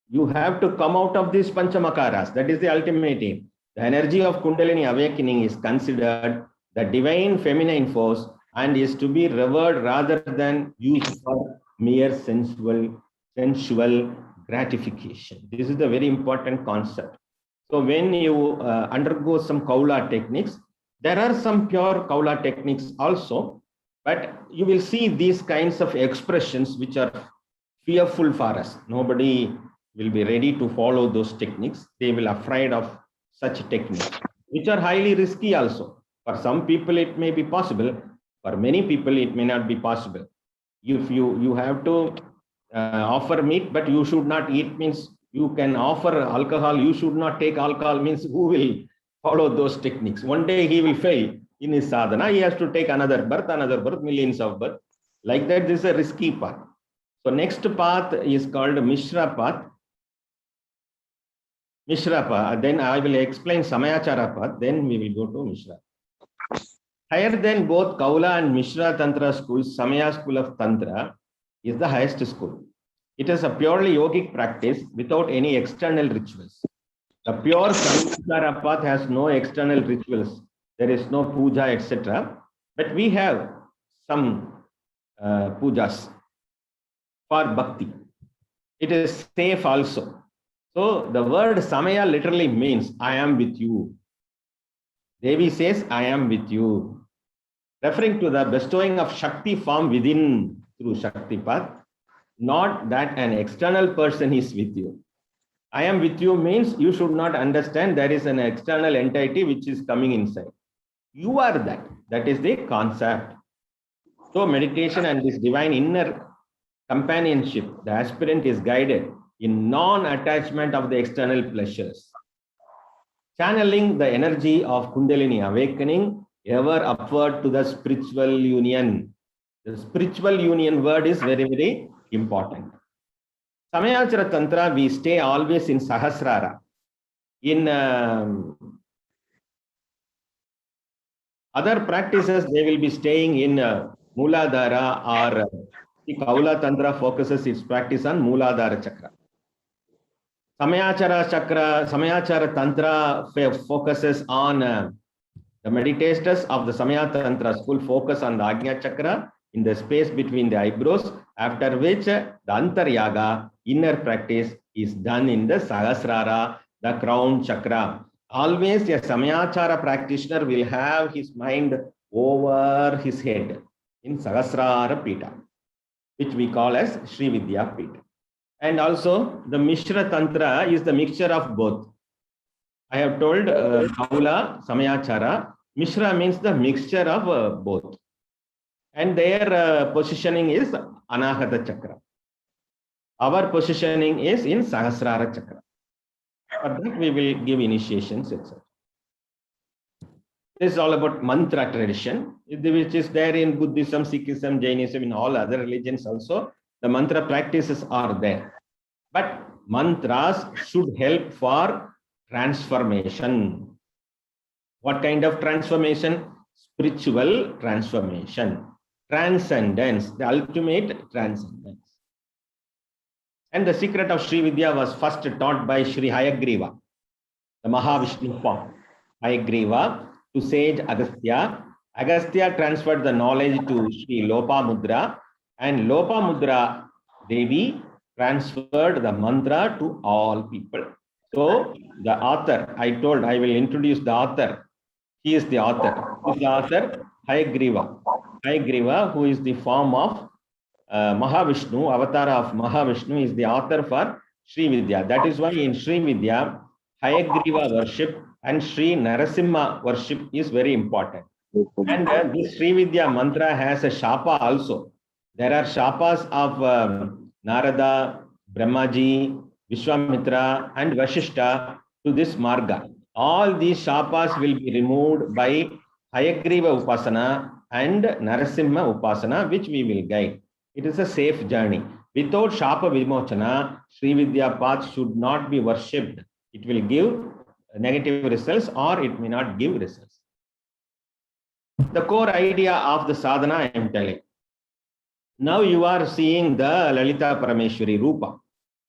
You have to come out of these Panchamakaras. That is the ultimate aim. The energy of Kundalini awakening is considered the divine feminine force and is to be revered rather than used for mere sensual gratification. This is the very important concept. So when you undergo some Kaula techniques, there are some pure Kaula techniques also, but you will see these kinds of expressions which are fearful for us. Nobody will be ready to follow those techniques. They will afraid of such techniques, which are highly risky also. For some people, it may be possible. For many people, it may not be possible. If you have to offer meat, but you should not eat, means you can offer alcohol, you should not take alcohol, means who will follow those techniques? One day he will fail in his sadhana. He has to take another birth, millions of birth. Like that, this is a risky path. So next path is called Mishra path. Mishra path. Then I will explain Samayachara path. Then we will go to Mishra. Higher than both Kaula and Mishra Tantra schools, Samaya school of Tantra is the highest school. It is a purely yogic practice without any external rituals. The pure Samayachara path has no external rituals. There is no puja, etc. But we have some pujas for bhakti. It is safe also. So the word Samaya literally means I am with you. Devi says, I am with you, referring to the bestowing of Shakti form within through Shakti path, not that an external person is with you. I am with you means you should not understand there is an external entity which is coming inside. You are that. That is the concept. So meditation and this divine inner companionship, the aspirant is guided in non-attachment of the external pleasures, channeling the energy of Kundalini awakening ever upward to the spiritual union. The spiritual union word is very, very important. Samayachara Tantra, we stay always in Sahasrara. In other practices, they will be staying in Mooladhara, or the Kaula Tantra focuses its practice on Mooladhara Chakra. Samayachara Tantra focuses on the meditators of the Samaya Tantra school focus on the Ajna Chakra in the space between the eyebrows, after which the Antaryaga, inner practice, is done in the Sahasrara, the crown chakra. Always a Samayachara practitioner will have his mind over his head in Sahasrara Pita, which we call as Sri Vidya Pita. And also the Mishra Tantra is the mixture of both. I have told Kaula, Samayachara. Mishra means the mixture of both. And their positioning is Anahata Chakra. Our positioning is in Sahasrara Chakra. For that we will give initiations, etc. This is all about mantra tradition, which is there in Buddhism, Sikhism, Jainism, in all other religions also. The mantra practices are there. But mantras should help for transformation. What kind of transformation? Spiritual transformation. Transcendence, the ultimate transcendence. And the secret of Sri Vidya was first taught by Sri Hayagriva, the Mahavishnu form. Hayagriva to sage Agastya. Agastya transferred the knowledge to Sri Lopamudra, and Lopamudra Devi transferred the mantra to all people. So the author, I told I will introduce the author. He is the author. Who is the author? Hayagriva. Hayagriva, who is the form of Mahavishnu, avatar of Mahavishnu, is the author for Sri Vidya. That is why in Sri Vidya, Hayagriva worship and Sri Narasimha worship is very important. And this Sri Vidya mantra has a shapa also. There are shapas of Narada, Brahmaji, Vishwamitra, and Vashishta to this marga. All these shapas will be removed by Hayagriva Upasana and Narasimha Upasana, which we will guide. It is a safe journey. Without Shapa Vimochana, Sri Vidya path should not be worshipped. It will give negative results or it may not give results. The core idea of the sadhana I am telling. Now you are seeing the Lalita Parameshwari Rupa.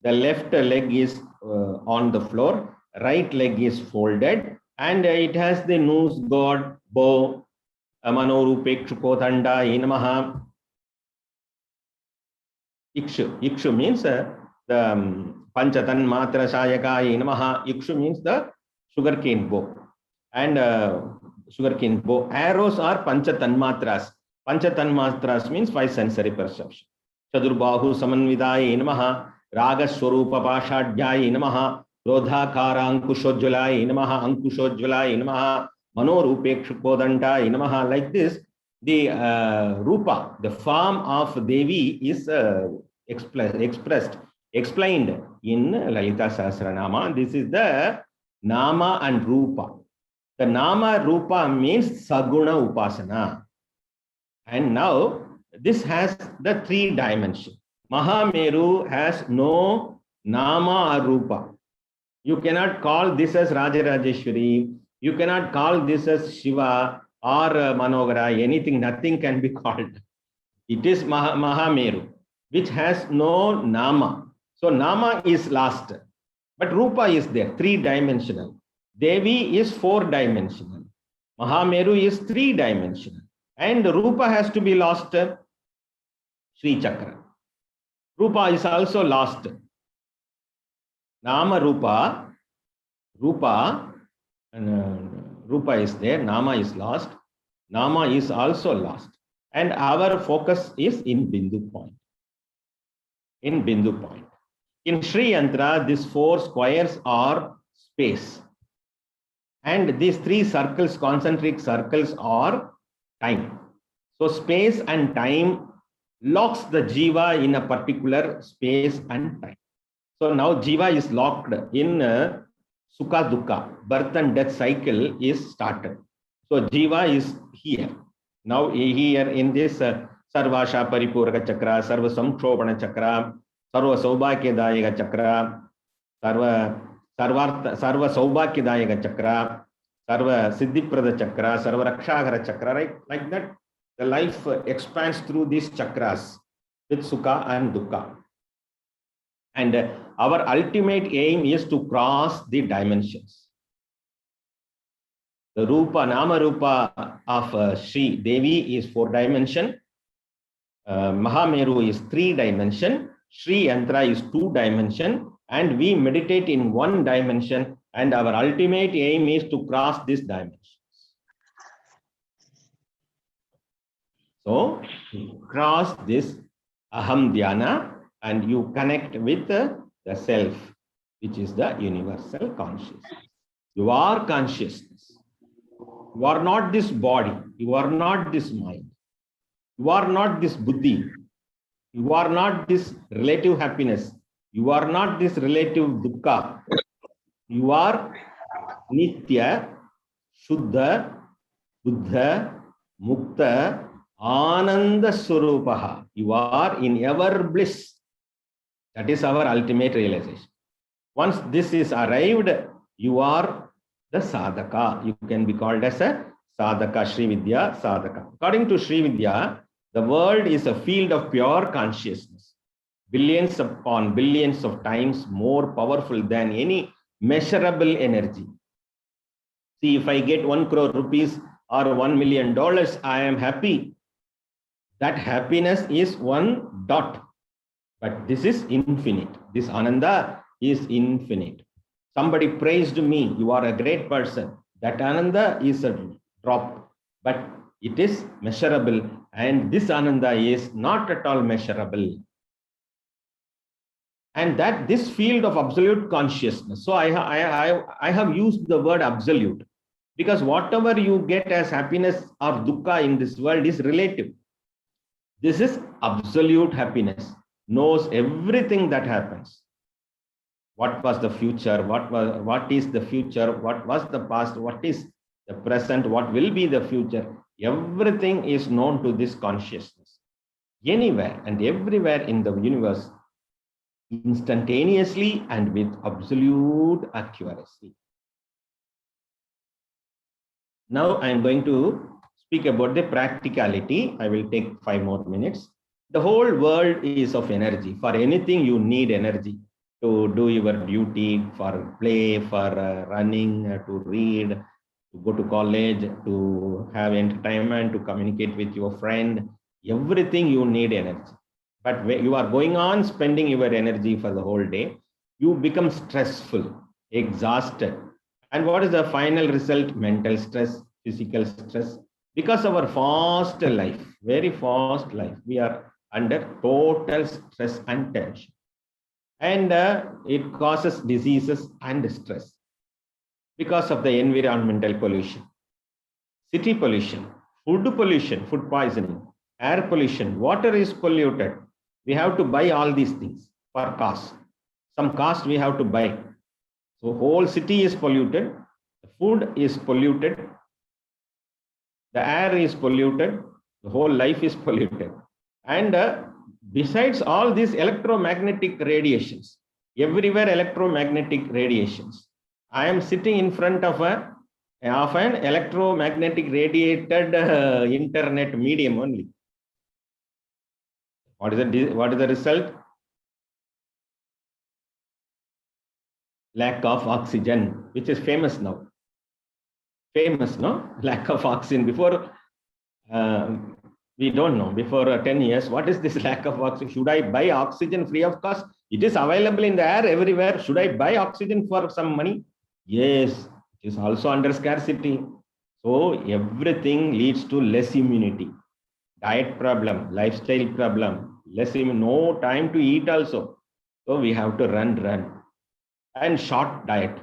The left leg is on the floor, right leg is folded, and it has the noose, god, bow, Manorupekshukothanda, Inamaha. Ikshu means the Panchatan Matra Sayaka Inamaha. Ikshu means the sugarcane bow. And sugarcane bow. Arrows are pancha tanmatras. Pancha tanmatras means 5 sensory perception. Chadurbahu samanvidaye namaha, raga swarupa pashadhyaye namaha, krodhakara ankushojjalaye namaha, ankushojjalaye namaha, manorupekshukodantaye namaha. Like this, the rupa, the form of Devi is explained in Lalita Sahasranama. This is the Nama and Rupa. The Nama Rupa means Saguna Upasana. And now this has the 3 dimensions. Mahameru has no Nama or Rupa. You cannot call this as Rajarajeshwari. You cannot call this as Shiva or Manogara, anything, nothing can be called. It is Mahameru, which has no Nama. So Nama is lost, but Rupa is there, 3-dimensional. Devi is 4-dimensional. Mahameru is 3-dimensional. And Rupa has to be lost, Sri Chakra. Rupa is also lost. Nama Rupa, Rupa is there, Nama is lost. Nama is also lost. And our focus is in Bindu point. In Bindu point. In Sri Yantra, these 4 squares are space. And these 3 circles, concentric circles, are time. So space and time locks the Jiva in a particular space and time. So now Jiva is locked in Sukha Dukkha, birth and death cycle is started. So Jiva is here. Now here in this Sarvasha Paripuraka Chakra, Sarva Samkshopana Chakra, Sarva Saubhakyadayaka Chakra, Sarva Saubhakyadayaka Chakra, Sarva Siddhiprada Chakra, Sarva Rakshagara Chakra, right? Like that, the life expands through these chakras with Sukha and Dukkha. And our ultimate aim is to cross the dimensions. The Rupa, Nama Rupa of Sri Devi is 4-dimension. Mahameru is 3-dimension. Sri Yantra is 2-dimension. And we meditate in 1 dimension. And our ultimate aim is to cross this dimension. So, cross this Aham Dhyana and you connect with the self, which is the universal consciousness. You are consciousness. You are not this body. You are not this mind. You are not this buddhi. You are not this relative happiness. You are not this relative dukkha. You are Nitya, Shuddha, Buddha, Mukta, Ananda Swarupaha. You are in ever bliss. That is our ultimate realization. Once this is arrived, you are the sadhaka. You can be called as a sadhaka, Sri Vidya sadhaka. According to Sri Vidya, the world is a field of pure consciousness, billions upon billions of times more powerful than any measurable energy. See, if I get 1 crore rupees or $1 million, I am happy. That happiness is 1 dot. But this is infinite. This Ananda is infinite. Somebody praised me. You are a great person. That Ananda is a drop. But it is measurable. And this Ananda is not at all measurable. And that this field of absolute consciousness. So I have used the word absolute. Because whatever you get as happiness or dukkha in this world is relative. This is absolute happiness. Knows everything that happens. What was the future? What is the future? What was the past? What is the present? What will be the future? Everything is known to this consciousness. Anywhere and everywhere in the universe, instantaneously and with absolute accuracy. Now I am going to speak about the practicality. I will take 5 more minutes. The whole world is of energy. For anything, you need energy to do your duty, for play, for running, to read, to go to college, to have entertainment, to communicate with your friend. Everything you need energy. But when you are going on spending your energy for the whole day, you become stressful, exhausted. And what is the final result? Mental stress, physical stress. Because our fast life, very fast life, we are under total stress and tension. And it causes diseases and stress because of the environmental pollution, city pollution, food poisoning, air pollution, water is polluted. We have to buy all these things for cost. Some cost we have to buy. So whole city is polluted, the food is polluted, the air is polluted, the whole life is polluted. And besides all these electromagnetic radiations, everywhere electromagnetic radiations. I am sitting in front of an electromagnetic radiated internet medium only. What is the result? Lack of oxygen, which is famous now. Famous, no? Lack of oxygen. Before, we don't know. Before 10 years, what is this lack of oxygen? Should I buy oxygen free of cost? It is available in the air everywhere. Should I buy oxygen for some money? Yes, it is also under scarcity. So everything leads to less immunity. Diet problem, lifestyle problem, no time to eat also. So we have to run. And short diet.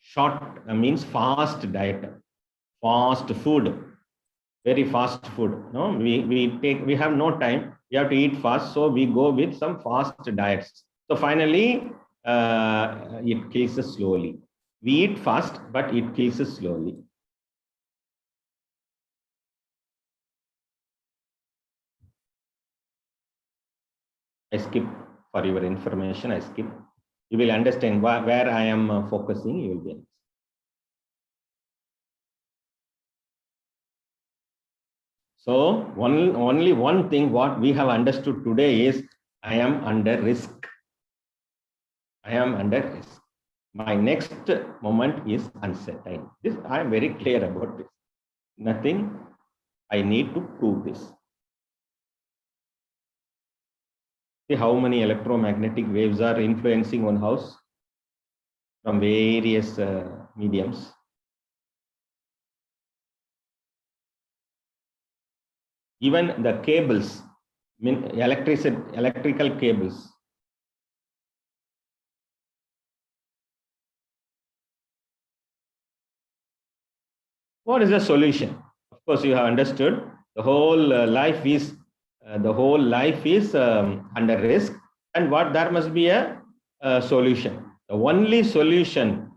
Short means fast diet. Fast food, very fast food. No, we have no time. We have to eat fast, so we go with some fast diets. So finally, it kills us slowly. We eat fast, but it kills us slowly. I skip for your information. I skip. You will understand where I am focusing. You will be. So only one thing what we have understood today is I am under risk. I am under risk. My next moment is uncertain. This I am very clear about this. Nothing. I need to prove this. See how many electromagnetic waves are influencing one house from various mediums. Even the cables, electrical cables. What is the solution? Of course, you have understood the whole life is under risk, and what there must be a solution. The only solution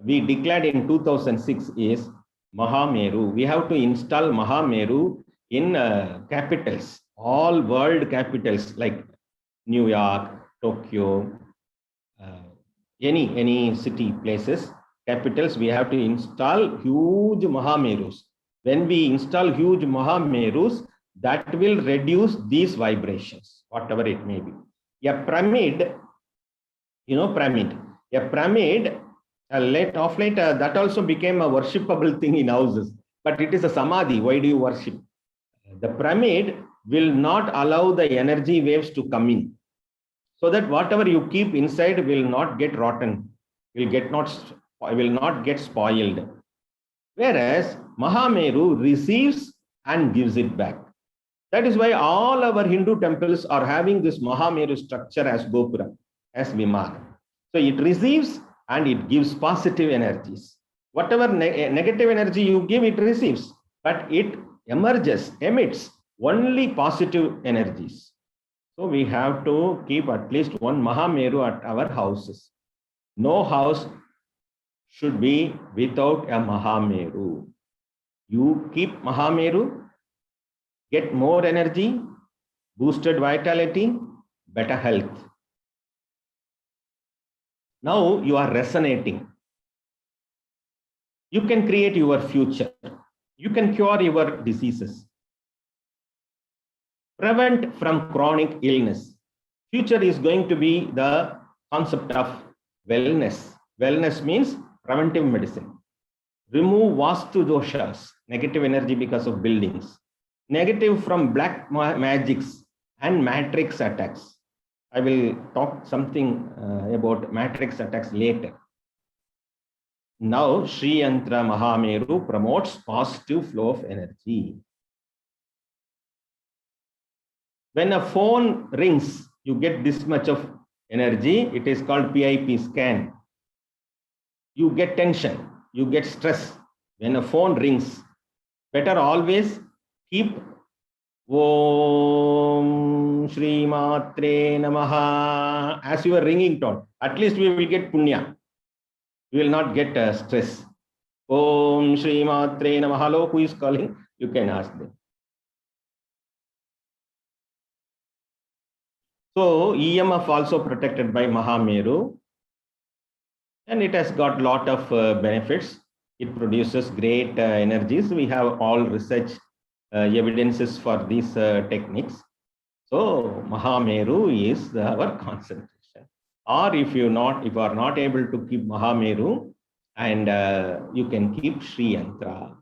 we declared in 2006 is Mahameru. We have to install Mahameru in capitals, all world capitals like New York, Tokyo, any city places, capitals. We have to install huge Mahamerus. When we install huge Mahamerus, that will reduce these vibrations, whatever it may be. A pyramid, a pyramid. Of late, that also became a worshipable thing in houses, but it is a samadhi. Why do you worship? The pyramid will not allow the energy waves to come in, so that whatever you keep inside will not get rotten, will not get spoiled. Whereas Mahameru receives and gives it back. That is why all our Hindu temples are having this Mahameru structure as Gopura, as Vimar. So it receives and it gives positive energies. Whatever negative energy you give, it receives, but it emits only positive energies. So we have to keep at least one Mahameru at our houses. No house should be without a Mahameru. You keep Mahameru, get more energy, boosted vitality, better health. Now you are resonating. You can create your future. You can cure your diseases. Prevent from chronic illness. Future is going to be the concept of wellness. Wellness means preventive medicine. Remove vastu doshas, negative energy because of buildings. Negative from black magics and matrix attacks. I will talk something about matrix attacks later. Now Sri Yantra Mahameru promotes positive flow of energy. When a phone rings, you get this much of energy. It is called PIP scan. You get tension, you get stress. When a phone rings, better always keep Om Shri Matre Namaha as your ringing tone. At least we will get punya. We will not get stress. Om Shri Matre Namaha. Hello, who is calling? You can ask them. So EMF also protected by Mahameru, and it has got lot of benefits. It produces great energies. We have all research evidences for these techniques. So Mahameru is our concentration. Or if you are not able to keep Mahameru, and you can keep Sri Yantra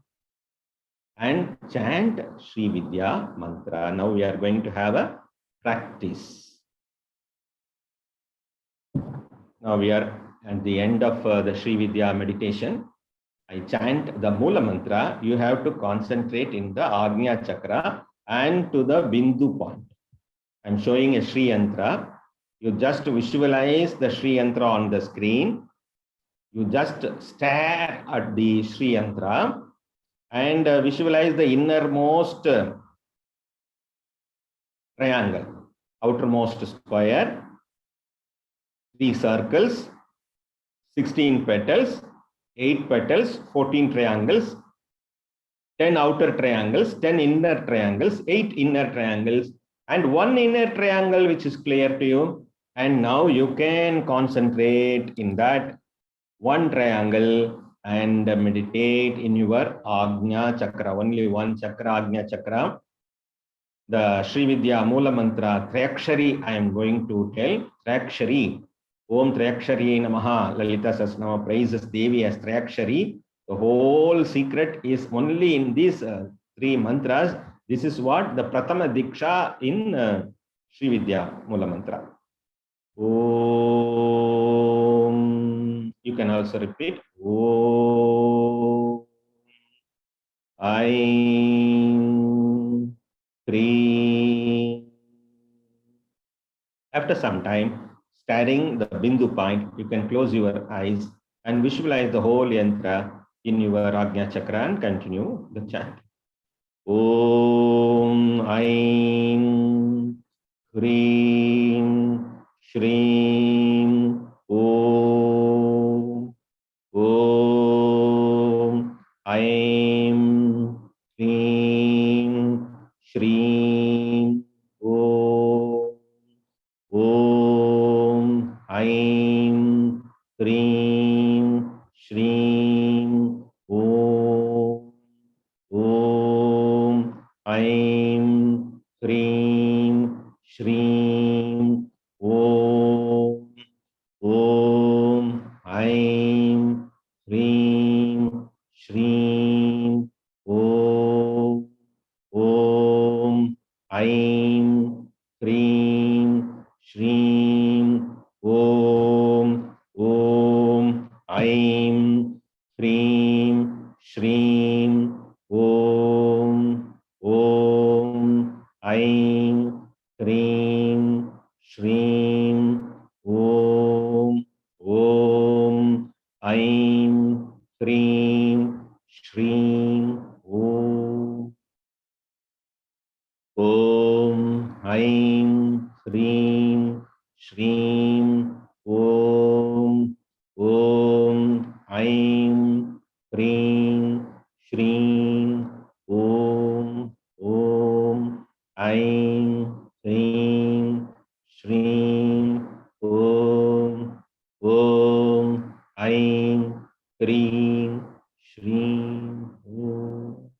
and chant Sri Vidya mantra. Now we are going to have a practice. Now we are at the end of the Sri Vidya meditation. I chant the Mula mantra. You have to concentrate in the Agnya Chakra and to the Bindu point. I'm showing a Sri Yantra. You just visualize the Sri Yantra on the screen. You just stare at the Sri Yantra and visualize the innermost triangle, outermost square, 3 circles, 16 petals, 8 petals, 14 triangles, 10 outer triangles, 10 inner triangles, 8 inner triangles, and 1 inner triangle which is clear to you. And now you can concentrate in that 1 triangle and meditate in your Agnya Chakra, only 1 chakra, Agnya Chakra. The Sri Vidya Mula Mantra, Trayakshari, I am going to tell. Trayakshari, Om Trayakshari Namaha, Lalita Sasnama praises Devi as Trayakshari. The whole secret is only in these 3 mantras. This is what the Pratama Diksha in Sri Vidya Mula Mantra. Om. You can also repeat. Om. Aim. Three. After some time, staring the Bindu point, you can close your eyes and visualize the whole yantra in your Agnya Chakra and continue the chant. Om Aim Hrim Shrim Om Om Aim Hrim Shrim Om Om Aim Hrim Shrim Om Om Aim Hrim Shrim Om Om Aim Hrim Shrim Om Om Aim Hrim Shrim Om Om Aim Hrim Shrim Om Om Aim Hrim Shrim Om Om Aim Hrim Shrim Om Om Aim Hrim Shrim Om Om Aim Hrim Shrim Om Om Aim Hrim Shrim Om Om Aim Hrim Shrim Om.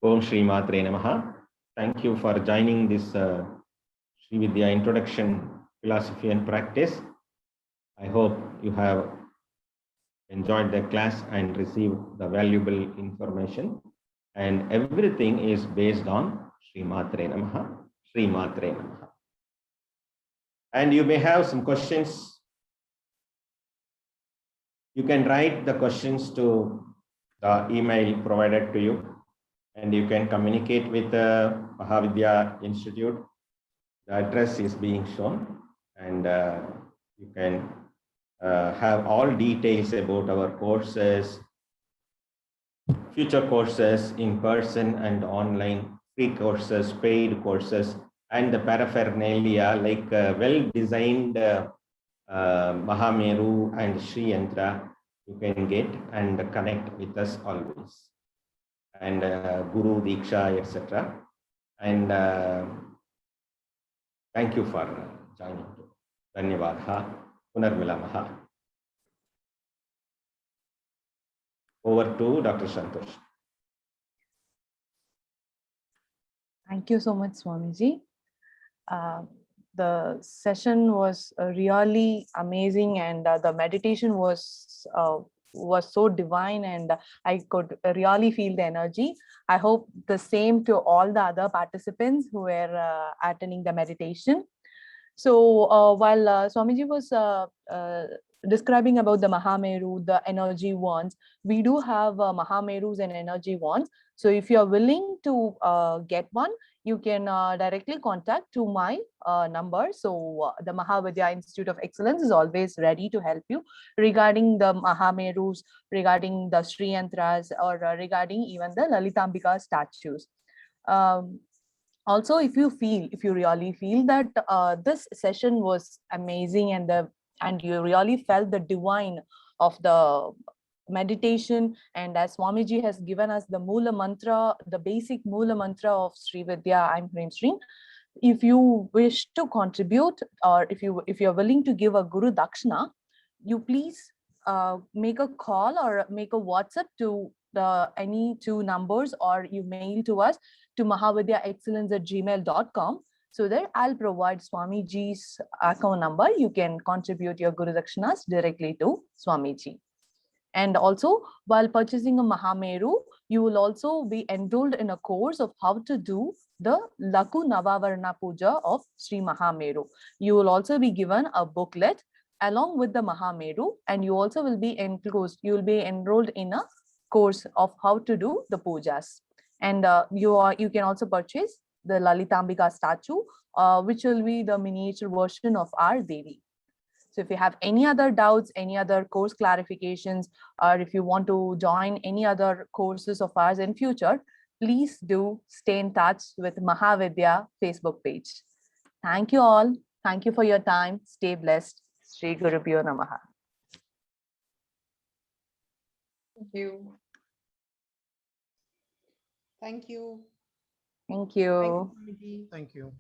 Om Shri Matre Namaha. Thank you for joining this Sri Vidya Introduction Philosophy and Practice. I hope you have enjoyed the class and received the valuable information. And everything is based on Sri Matre Namaha. Sri Matre Namaha. And you may have some questions. You can write the questions to the email provided to you, and you can communicate with the Mahavidya Institute. The address is being shown, and you can have all details about our courses, future courses in person and online, free courses, paid courses, and the paraphernalia like well-designed Mahameru and Sri Yantra you can get and connect with us always. And Guru, Diksha, etc. And thank you for joining. Dhanyavadha. Punarmilamaha. Over to Dr. Santosh. Thank you so much, Swamiji. The session was really amazing, and the meditation was so divine, and I could really feel the energy. I hope the same to all the other participants who were attending the meditation. So while Swamiji was describing about the Mahameru, the energy wands, we do have Mahamerus and energy wands. So if you are willing to get one, you can directly contact to my number. So the Mahavidya Institute of Excellence is always ready to help you regarding the Mahamerus, regarding the Sri Yantras, or regarding even the Lalitambika statues. Also, if you really feel that this session was amazing, and you really felt the divine of the meditation, and as Swamiji has given us the Mula Mantra, the basic Mula Mantra of Sri Vidya, I'm Hrim Sri. If you wish to contribute, or if you're willing to give a Guru Dakshina, you please make a call or make a WhatsApp to any two numbers, or you mail to us to mahavidyaexcellence@gmail.com, so that I'll provide Swamiji's account number. You can contribute your Guru Dakshinas directly to Swamiji. And also, while purchasing a Mahameru, you will also be enrolled in a course of how to do the Laku Navavarna Puja of Sri Mahameru. You will also be given a booklet along with the Mahameru, and you also will be enclosed. You will be enrolled in a course of how to do the pujas. And you can also purchase the Lalitambika statue, which will be the miniature version of our Devi. So if you have any other doubts, any other course clarifications, or if you want to join any other courses of ours in future, please do stay in touch with Mahavidya Facebook page. Thank you all. Thank you for your time. Stay blessed. Sri Gurubhyo Namaha. Thank you. Thank you. Thank you. Thank you. Thank you.